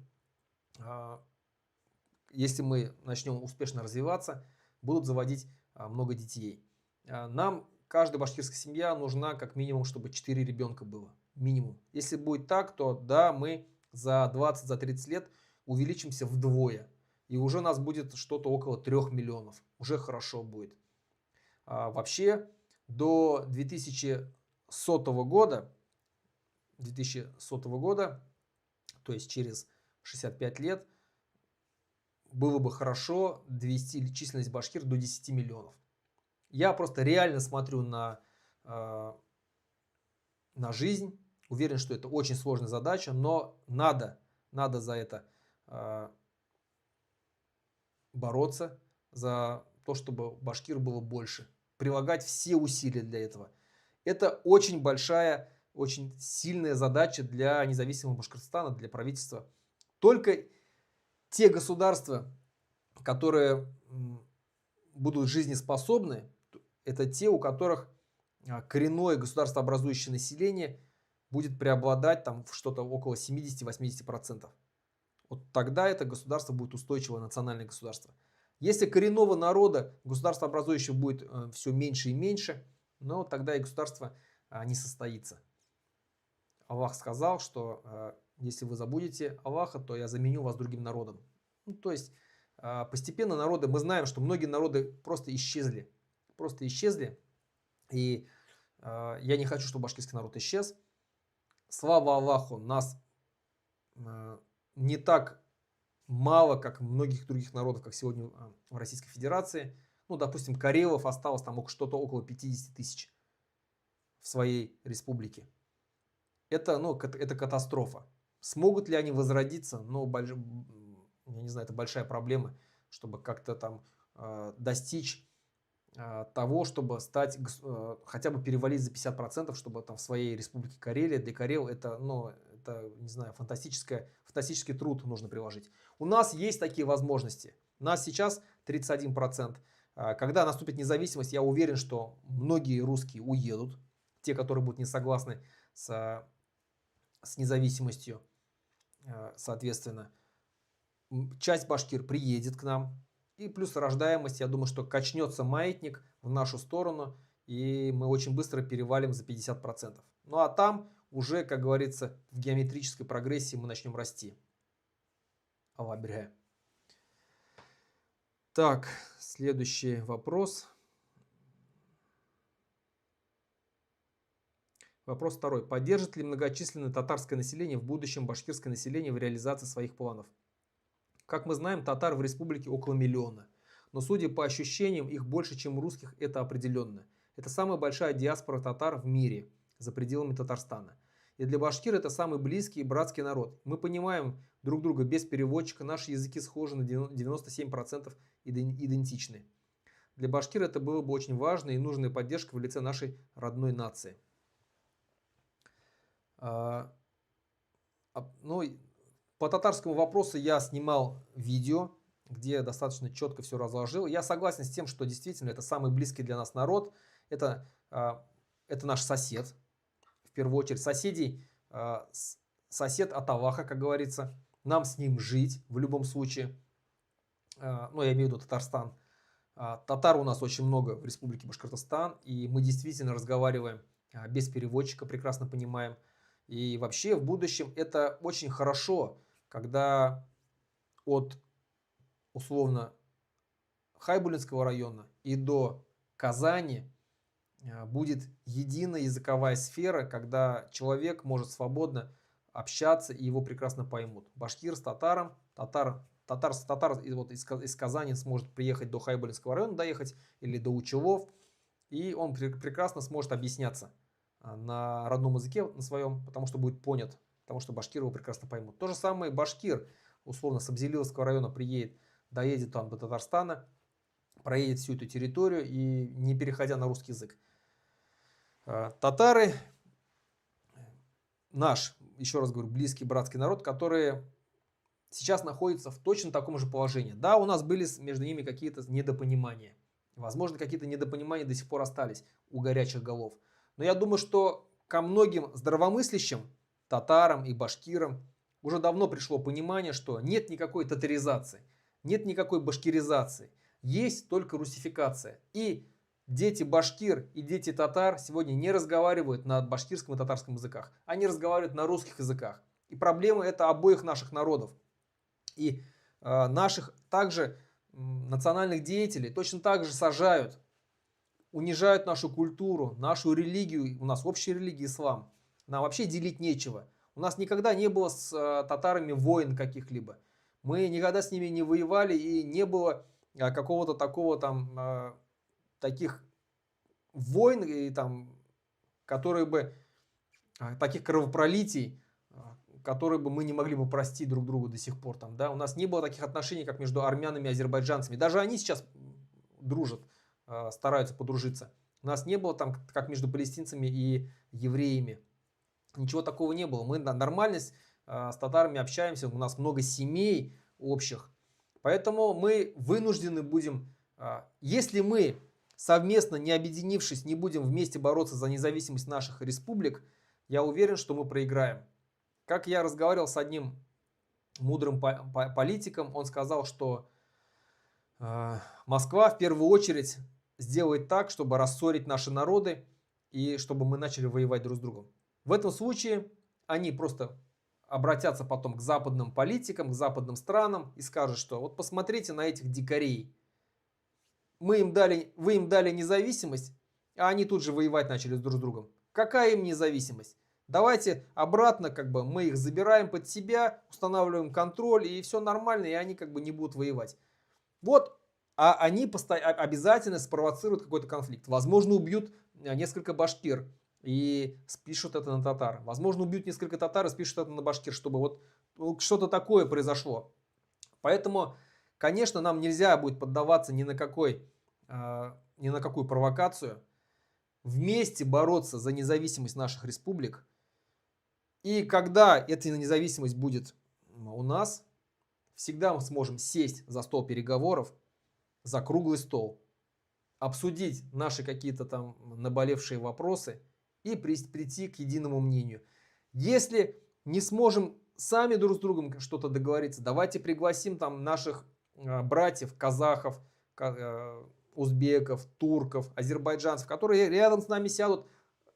если мы начнем успешно развиваться, будут заводить много детей. Нам, каждая башкирская семья нужна как минимум, чтобы 4 ребенка было. Минимум. Если будет так, то да, мы за 20-30 лет увеличимся вдвое. И уже у нас будет что-то около 3 миллионов. Уже хорошо будет. Вообще, до 2100 года, то есть через 65 лет, было бы хорошо довести численность башкир до 10 миллионов. Я просто реально смотрю на жизнь. Уверен, что это очень сложная задача, но надо за это бороться, за то, чтобы башкир было больше. Прилагать все усилия для этого. Это очень большая, очень сильная задача для независимого Башкортостана, для правительства. Только те государства, которые будут жизнеспособны, это те, у которых коренное государствообразующее население будет преобладать там что-то около 70-80%. Вот тогда это государство будет устойчивое национальное государство. Если коренного народа, государство образующего будет все меньше и меньше, но тогда и государство не состоится. Аллах сказал, что если вы забудете Аллаха, то я заменю вас другим народом. Ну, то есть постепенно народы, мы знаем, что многие народы просто исчезли. Просто исчезли. И я не хочу, чтобы башкирский народ исчез. Слава Аллаху, нас не так мало, как многих других народов, как сегодня в Российской Федерации. Ну, допустим, карелов осталось там что-то около 50 тысяч в своей республике. Это, ну, это катастрофа. Смогут ли они возродиться? Ну, я не знаю, это большая проблема, чтобы как-то там достичь того, чтобы стать, хотя бы перевалить за 50%, чтобы там в своей республике Карелия, для Карел это, ну, это, не знаю, фантастический труд нужно приложить. У нас есть такие возможности. У нас сейчас 31%. Когда наступит независимость, я уверен, что многие русские уедут, те, которые будут не согласны с независимостью, соответственно. Часть башкир приедет к нам. И плюс рождаемость, я думаю, что качнется маятник в нашу сторону, и мы очень быстро перевалим за 50%. Ну а там уже, как говорится, в геометрической прогрессии мы начнем расти. Аллах берегай. Так, следующий вопрос. Вопрос второй. Поддержит ли многочисленное татарское население в будущем башкирское население в реализации своих планов? Как мы знаем, татар в республике около миллиона. Но судя по ощущениям, их больше, чем русских, это определенно. Это самая большая диаспора татар в мире, за пределами Татарстана. И для башкир это самый близкий и братский народ. Мы понимаем друг друга без переводчика, наши языки схожи на 97% идентичны. Для башкир это было бы очень важной и нужной поддержкой в лице нашей родной нации. Ну, по татарскому вопросу я снимал видео, где достаточно четко все разложил. Я согласен с тем, что действительно это самый близкий для нас народ. Это наш сосед, в первую очередь. Сосед от Аллаха, как говорится. Нам с ним жить в любом случае. Ну, я имею в виду Татарстан. Татар у нас очень много в республике Башкортостан. И мы действительно разговариваем без переводчика, прекрасно понимаем. И вообще в будущем это очень хорошо, когда от, условно, Хайбулинского района и до Казани будет единая языковая сфера, когда человек может свободно общаться и его прекрасно поймут. Башкир с татаром, татар вот из Казани сможет приехать до Хайбулинского района, доехать или до Учелов, и он прекрасно сможет объясняться на родном языке, на своем, потому что будет понят, потому что башкир его прекрасно поймут. То же самое башкир, условно, с Абзелиловского района доедет там до Татарстана, проедет всю эту территорию и не переходя на русский язык. Татары, наш, еще раз говорю, близкий братский народ, которые сейчас находятся в точно таком же положении. Да, у нас были между ними какие-то недопонимания. Возможно, какие-то недопонимания до сих пор остались у горячих голов. Но я думаю, что ко многим здравомыслящим татарам и башкирам уже давно пришло понимание, что нет никакой татаризации, нет никакой башкиризации, есть только русификация. И дети башкир и дети татар сегодня не разговаривают на башкирском и татарском языках, они разговаривают на русских языках. И проблема это обоих наших народов. И наших также национальных деятелей точно так же сажают, унижают нашу культуру, нашу религию. У нас общая религия ислам. Нам вообще делить нечего. У нас никогда не было с татарами войн каких-либо. Мы никогда с ними не воевали и не было какого-то такого там таких войн и там, которые бы таких кровопролитий, которые бы мы не могли бы простить друг другу до сих пор там, да. У нас не было таких отношений, как между армянами и азербайджанцами. Даже они сейчас дружат, стараются подружиться. У нас не было там, как между палестинцами и евреями. Ничего такого не было. Мы нормально с татарами общаемся, у нас много семей общих. Поэтому мы вынуждены будем, если мы совместно, не объединившись, не будем вместе бороться за независимость наших республик, я уверен, что мы проиграем. Как я разговаривал с одним мудрым политиком, он сказал, что Москва в первую очередь сделает так, чтобы рассорить наши народы и чтобы мы начали воевать друг с другом. В этом случае они просто обратятся потом к западным политикам, к западным странам и скажут, что вот посмотрите на этих дикарей. Вы им дали независимость, а они тут же воевать начали друг с другом. Какая им независимость? Давайте обратно мы их забираем под себя, устанавливаем контроль, и все нормально, и они не будут воевать. Вот, а они обязательно спровоцируют какой-то конфликт. Возможно, убьют несколько башкир и спишут это на татар. Возможно, убьют несколько татар и спишут это на башкир, чтобы вот что-то такое произошло. Поэтому, конечно, нам нельзя будет поддаваться ни на какую провокацию. Вместе бороться за независимость наших республик. И когда эта независимость будет у нас, всегда мы сможем сесть за стол переговоров, за круглый стол, обсудить наши какие-то там наболевшие вопросы и прийти к единому мнению. Если не сможем сами друг с другом что-то договориться, давайте пригласим там наших братьев, казахов, узбеков, турков, азербайджанцев, которые рядом с нами сядут,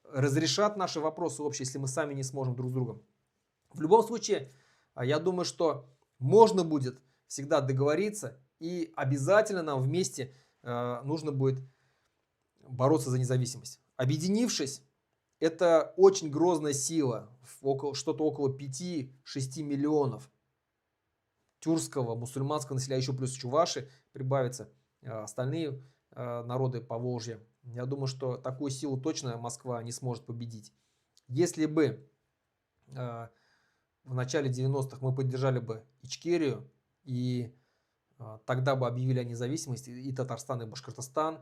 разрешат наши вопросы общие, если мы сами не сможем друг с другом. В любом случае, я думаю, что можно будет всегда договориться, и обязательно нам вместе нужно будет бороться за независимость. Объединившись, это очень грозная сила, что-то около 5-6 миллионов тюркского, мусульманского населения, еще плюс чуваши прибавятся, остальные народы Поволжья. Я думаю, что такую силу точно Москва не сможет победить. Если бы в начале 90-х мы поддержали бы Ичкерию, и тогда бы объявили о независимости и Татарстан, и Башкортостан,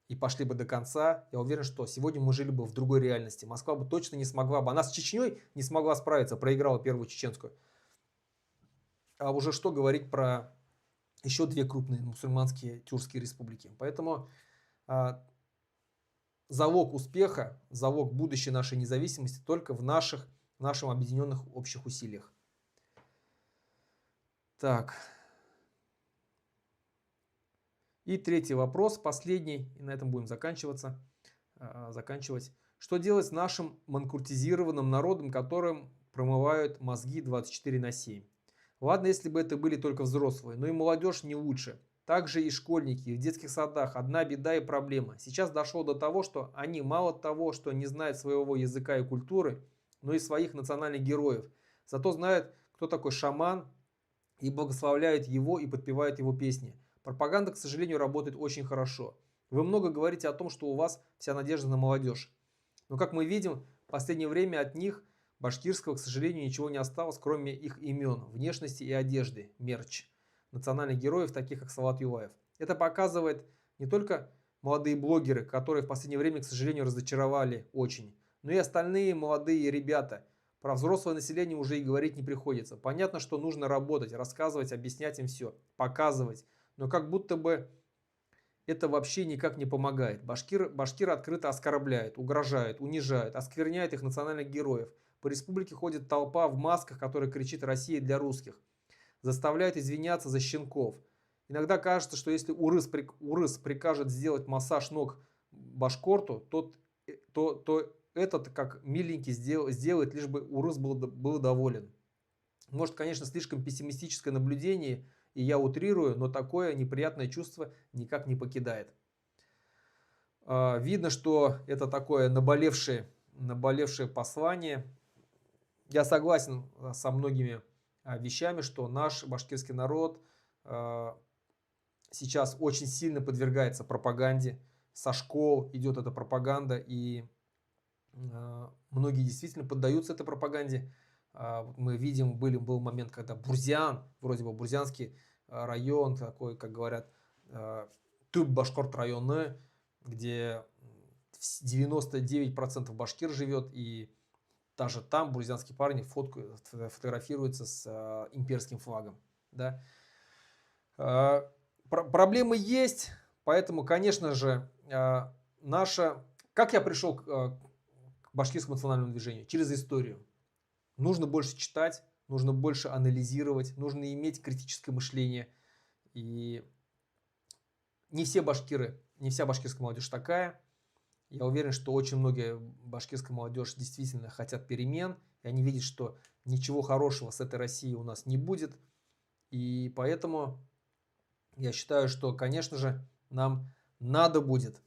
и пошли бы до конца, я уверен, что сегодня мы жили бы в другой реальности. Москва бы точно не смогла бы, она с Чечней не смогла справиться, проиграла первую чеченскую. А уже что говорить про еще две крупные мусульманские тюркские республики. Поэтому залог успеха, залог будущей нашей независимости только в наших объединенных общих усилиях. Так. И третий вопрос, последний, и на этом будем заканчивать. Что делать с нашим манкуртизированным народом, которым промывают мозги 24/7? Ладно, если бы это были только взрослые, но и молодежь не лучше. Также и школьники, и в детских садах одна беда и проблема. Сейчас дошло до того, что они мало того, что не знают своего языка и культуры, но и своих национальных героев. Зато знают, кто такой шаман, и благословляют его и подпевают его песни. Пропаганда, к сожалению, работает очень хорошо. Вы много говорите о том, что у вас вся надежда на молодежь. Но, как мы видим, в последнее время от них, башкирского, к сожалению, ничего не осталось, кроме их имен, внешности и одежды, мерч, национальных героев, таких как Салават Юлаев. Это показывает не только молодые блогеры, которые в последнее время, к сожалению, разочаровали очень, но и остальные молодые ребята. Про взрослое население уже и говорить не приходится. Понятно, что нужно работать, рассказывать, объяснять им все, показывать. Но как будто бы это вообще никак не помогает. Башкиры открыто оскорбляют, угрожают, унижают, оскверняют их национальных героев. По республике ходит толпа в масках, которая кричит «Россия для русских». Заставляют извиняться за щенков. Иногда кажется, что если Урыс прикажет сделать массаж ног башкорту, то этот как миленький сделает, лишь бы Урыс был доволен. Может, конечно, слишком пессимистическое наблюдение, и я утрирую, но такое неприятное чувство никак не покидает. Видно, что это такое наболевшее послание. Я согласен со многими вещами, что наш башкирский народ сейчас очень сильно подвергается пропаганде. Со школ идет эта пропаганда, и многие действительно поддаются этой пропаганде. Мы видим, был момент, когда Бурзян, вроде бы Бурзянский район, такой, как говорят, Түп Башкорт районы, где 99% башкир живет, и даже там бурзянские парни фотографируются с имперским флагом. Да? Проблемы есть, поэтому, конечно же, как я пришел к к башкирскому национальному движению? Через историю. Нужно больше читать, нужно больше анализировать, нужно иметь критическое мышление. И не все башкиры, не вся башкирская молодежь такая. Я уверен, что очень многие башкирская молодежь действительно хотят перемен, и они видят, что ничего хорошего с этой Россией у нас не будет. И поэтому я считаю, что, конечно же, нам надо будет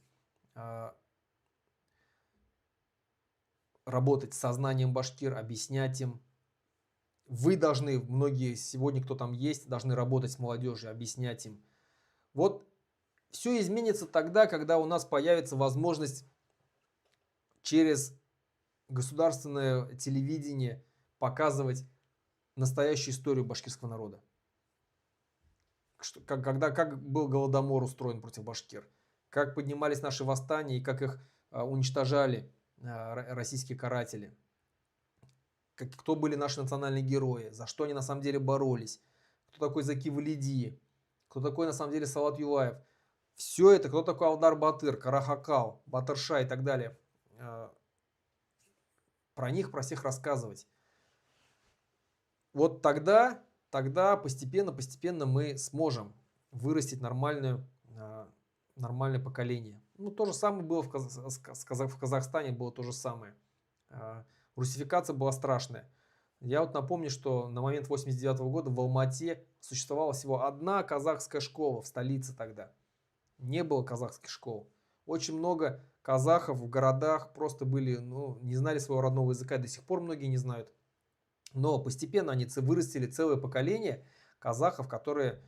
работать с сознанием башкир, объяснять им. Вы должны, многие сегодня, кто там есть, должны работать с молодежью, объяснять им. Вот все изменится тогда, когда у нас появится возможность через государственное телевидение показывать настоящую историю башкирского народа. Как был Голодомор устроен против башкир, как поднимались наши восстания и как их уничтожали российские каратели. Кто были наши национальные герои, за что они на самом деле боролись, кто такой Заки Валиди, кто такой на самом деле Салават Юлаев. Все это, кто такой Алдар Батыр, Карахакал, Батырша и так далее. Про них, про всех рассказывать. Вот тогда постепенно мы сможем вырастить нормальное поколение. Ну, то же самое было в Казахстане, было то же самое. Русификация была страшная. Я вот напомню, что на момент 1989 года в Алмате существовала всего одна казахская школа в столице тогда. Не было казахских школ. Очень много казахов в городах просто были, не знали своего родного языка, до сих пор многие не знают. Но постепенно они вырастили целое поколение казахов, которые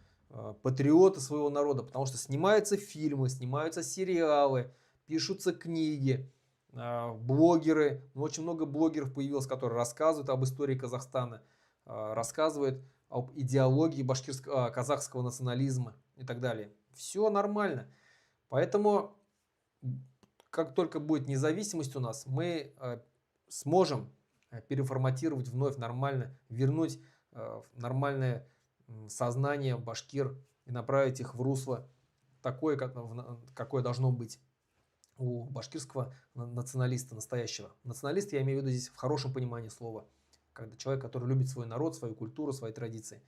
патриоты своего народа, потому что снимаются фильмы, снимаются сериалы, пишутся книги, блогеры. Очень много блогеров появилось, которые рассказывают об истории Казахстана, рассказывают об идеологии казахского национализма и так далее. Все нормально. Поэтому, как только будет независимость у нас, мы сможем переформатировать вновь нормально, вернуть нормальное сознание башкир и направить их в русло такое, какое должно быть у башкирского националиста настоящего. Националист я имею в виду здесь в хорошем понимании слова. Когда человек, который любит свой народ, свою культуру, свои традиции.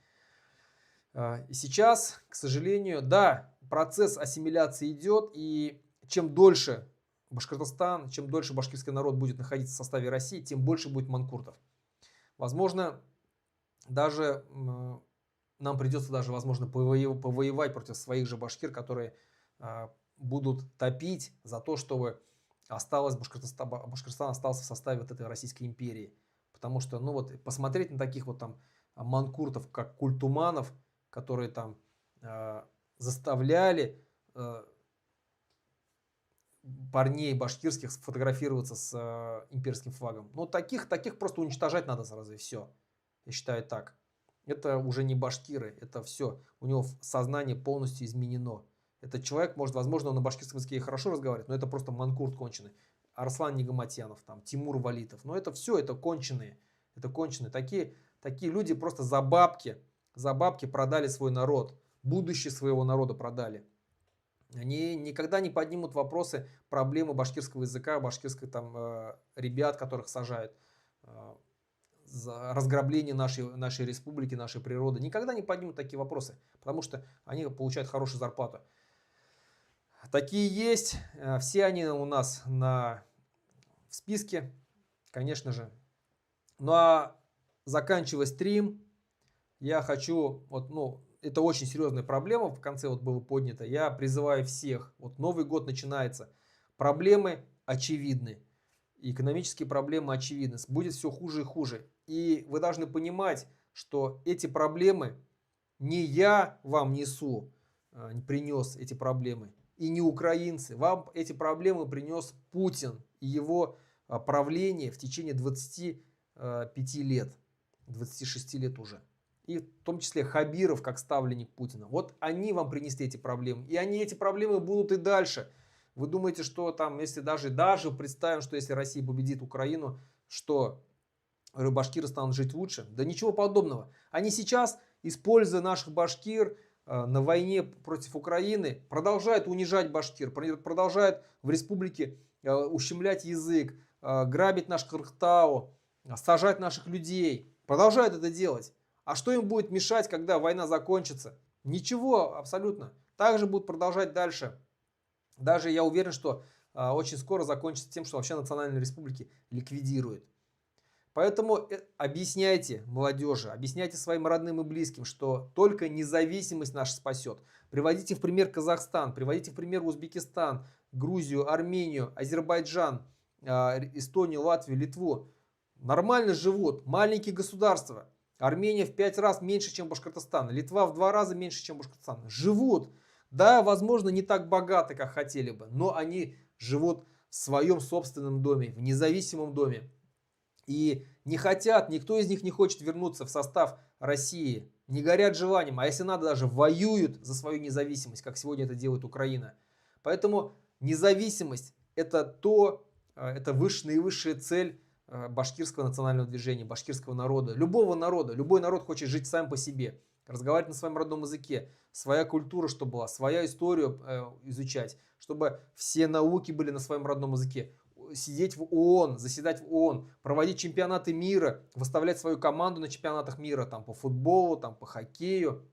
И сейчас, к сожалению, да, процесс ассимиляции идет, и чем дольше Башкортостан, чем дольше башкирский народ будет находиться в составе России, тем больше будет манкуртов. Возможно, даже нам придется возможно, повоевать против своих же башкир, которые будут топить за то, чтобы Башкортостан остался в составе вот этой Российской империи. Потому что, посмотреть на таких вот там манкуртов, как культуманов, которые там заставляли парней башкирских сфотографироваться с имперским флагом. Таких просто уничтожать надо сразу, и все. Я считаю так. Это уже не башкиры, это все. У него сознание полностью изменено. Этот человек, возможно, он на башкирском языке и хорошо разговаривает, но это просто манкурт конченый. Арслан Нигаматьянов, Тимур Валитов. Но это все, это конченые. Это конченые. Такие люди просто за бабки продали свой народ. Будущее своего народа продали. Они никогда не поднимут вопросы, проблемы башкирского языка, башкирских ребят, которых сажают. За разграбление нашей республики, нашей природы. Никогда не поднимут такие вопросы, потому что они получают хорошую зарплату. Такие есть, все они у нас в списке, конечно же. Ну а заканчивая стрим, я хочу, это очень серьезная проблема, в конце было поднято, я призываю всех, Новый год начинается, проблемы очевидны, экономические проблемы очевидны, будет все хуже и хуже. И вы должны понимать, что эти проблемы не я вам принес эти проблемы, и не украинцы. Вам эти проблемы принес Путин и его правление в течение 25 лет, 26 лет уже. И в том числе Хабиров, как ставленник Путина. Вот они вам принесли эти проблемы. И эти проблемы будут и дальше. Вы думаете, что если даже представим, что если Россия победит Украину, что башкиры станут жить лучше? Да ничего подобного. Они сейчас, используя наших башкир на войне против Украины, продолжают унижать башкир, продолжают в республике ущемлять язык, грабить наш Кыргызстан, сажать наших людей. Продолжают это делать. А что им будет мешать, когда война закончится? Ничего, абсолютно. Также будут продолжать дальше. Даже я уверен, что очень скоро закончится тем, что вообще национальные республики ликвидируют. Поэтому объясняйте молодежи, объясняйте своим родным и близким, что только независимость наша спасет. Приводите в пример Казахстан, приводите в пример Узбекистан, Грузию, Армению, Азербайджан, Эстонию, Латвию, Литву. Нормально живут, маленькие государства. Армения в 5 раз меньше, чем Башкортостан. Литва в 2 раза меньше, чем Башкортостан. Живут. Да, возможно, не так богаты, как хотели бы, но они живут в своем собственном доме, в независимом доме. И не хотят, никто из них не хочет вернуться в состав России. Не горят желанием, а если надо, даже воюют за свою независимость, как сегодня это делает Украина. Поэтому независимость это наивысшая цель башкирского национального движения, башкирского народа, любого народа. Любой народ хочет жить сам по себе, разговаривать на своем родном языке, своя культура, чтобы была, своя историю изучать, чтобы все науки были на своем родном языке, сидеть в ООН, заседать в ООН, проводить чемпионаты мира, выставлять свою команду на чемпионатах мира там, по футболу, там, по хоккею,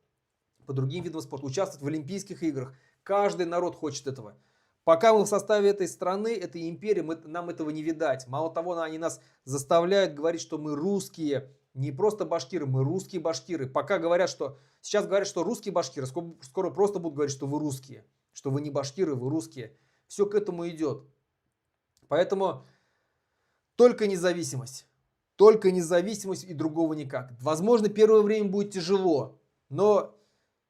по другим видам спорта, участвовать в Олимпийских играх. Каждый народ хочет этого. Пока мы в составе этой страны, этой империи, нам этого не видать. Мало того, они нас заставляют говорить, что мы русские, не просто башкиры, мы русские башкиры. Пока говорят, что сейчас говорят, что русские башкиры, скоро просто будут говорить, что вы русские, что вы не башкиры, вы русские. Все к этому идет. Поэтому только независимость и другого никак. Возможно, первое время будет тяжело, но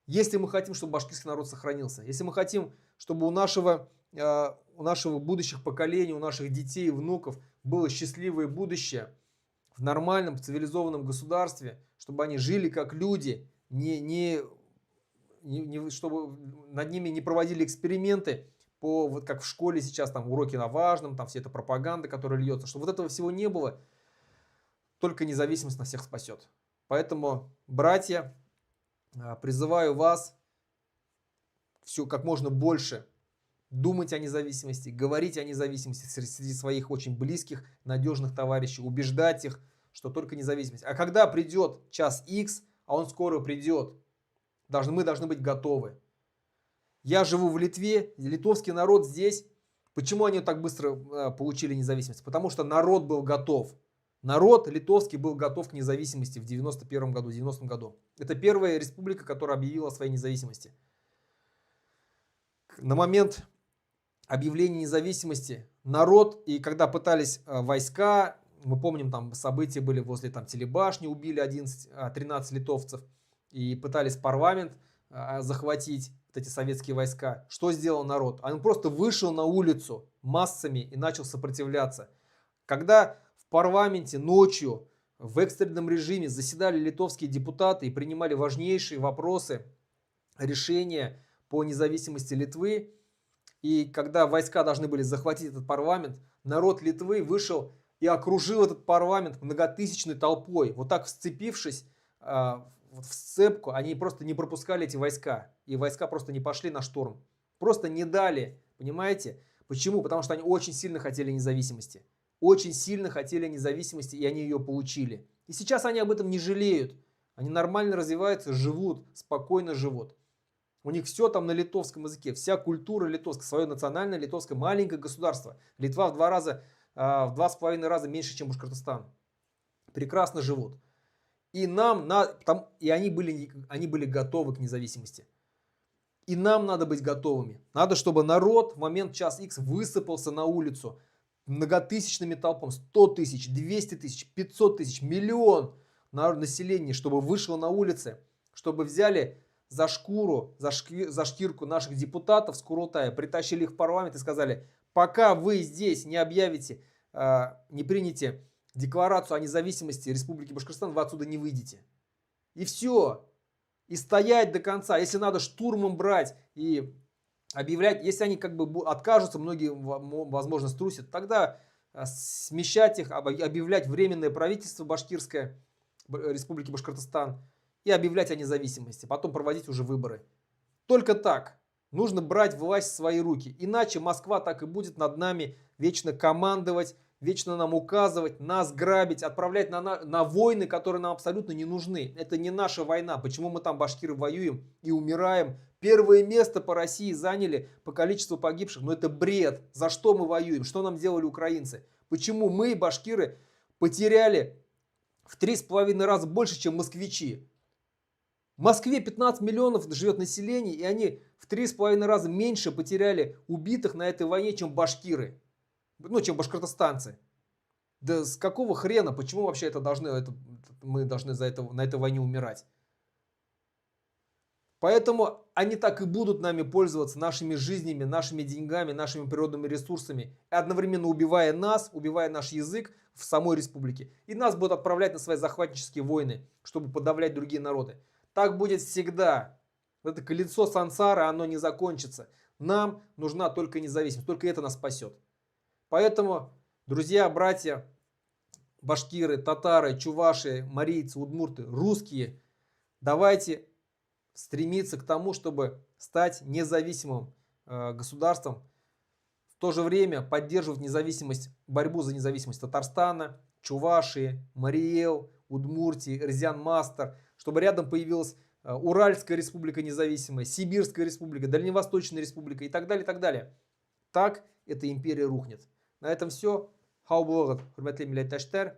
если мы хотим, чтобы башкирский народ сохранился, если мы хотим, чтобы у нашего будущих поколений, у наших детей и внуков было счастливое будущее в нормальном, цивилизованном государстве, чтобы они жили как люди, чтобы над ними не проводили эксперименты, вот как в школе сейчас, там уроки на важном, там вся эта пропаганда, которая льется, чтобы вот этого всего не было, только независимость нас всех спасет. Поэтому, братья, призываю вас все как можно больше думать о независимости, говорить о независимости среди своих очень близких, надежных товарищей, убеждать их, что только независимость. А когда придет час X, а он скоро придет, мы должны быть готовы. Я живу в Литве, литовский народ здесь. Почему они так быстро получили независимость? Потому что народ был готов. Народ литовский был готов к независимости в 91 году, в 90-м году. Это первая республика, которая объявила о своей независимости. На момент объявления независимости народ, и когда пытались войска, мы помним, там события были возле телебашни, убили 13 литовцев, и пытались парламент захватить, эти советские войска. Что сделал народ? Он просто вышел на улицу массами и начал сопротивляться. Когда в парламенте ночью в экстренном режиме заседали литовские депутаты и принимали важнейшие вопросы, решения по независимости Литвы, и когда войска должны были захватить этот парламент, народ Литвы вышел и окружил этот парламент многотысячной толпой, вот так сцепившись в сцепку, они просто не пропускали эти войска. И войска просто не пошли на штурм. Просто не дали. Понимаете? Почему? Потому что они очень сильно хотели независимости. Очень сильно хотели независимости, и они ее получили. И сейчас они об этом не жалеют. Они нормально развиваются, живут, спокойно живут. У них все там на литовском языке. Вся культура литовская, свое национальное литовское маленькое государство. Литва в 2,5 раза меньше, чем Башкортостан. Прекрасно живут. И они были готовы к независимости. И нам надо быть готовыми. Надо, чтобы народ в момент час X высыпался на улицу многотысячными толпами. 100 тысяч, 200 тысяч, 500 тысяч, миллион населения, чтобы вышло на улицы, чтобы взяли за шкирку наших депутатов с Курултая, притащили их в парламент и сказали: пока вы здесь не объявите, не примете декларацию о независимости Республики Башкортостан, вы отсюда не выйдете. И все. И стоять до конца. Если надо штурмом брать и объявлять, если они откажутся, многие, возможно, струсят, тогда смещать их, объявлять временное правительство башкирское Республики Башкортостан и объявлять о независимости. Потом проводить уже выборы. Только так. Нужно брать власть в свои руки. Иначе Москва так и будет над нами вечно командовать, вечно нам указывать, нас грабить, отправлять на войны, которые нам абсолютно не нужны. Это не наша война. Почему мы там, башкиры, воюем и умираем? Первое место по России заняли по количеству погибших. Но это бред. За что мы воюем? Что нам делали украинцы? Почему мы, башкиры, потеряли в 3,5 раза больше, чем москвичи? В Москве 15 миллионов живет население, и они в 3,5 раза меньше потеряли убитых на этой войне, чем башкиры. Ну, чем башкортостанцы. Да с какого хрена? Почему вообще мы должны на этой войне умирать? Поэтому они так и будут нами пользоваться, нашими жизнями, нашими деньгами, нашими природными ресурсами, одновременно убивая нас, убивая наш язык в самой республике. И нас будут отправлять на свои захватнические войны, чтобы подавлять другие народы. Так будет всегда. Это колесо сансары, оно не закончится. Нам нужна только независимость, только это нас спасет. Поэтому, друзья, братья, башкиры, татары, чуваши, марийцы, удмурты, русские, давайте стремиться к тому, чтобы стать независимым государством, в то же время поддерживать независимость, борьбу за независимость Татарстана, Чувашии, Мариэл, Удмуртии, Эрзян-Мастер, чтобы рядом появилась Уральская республика независимая, Сибирская республика, Дальневосточная республика и так далее, и так далее. Так эта империя рухнет. На этом все. Хау булгат, хурматлы милләттәшләр.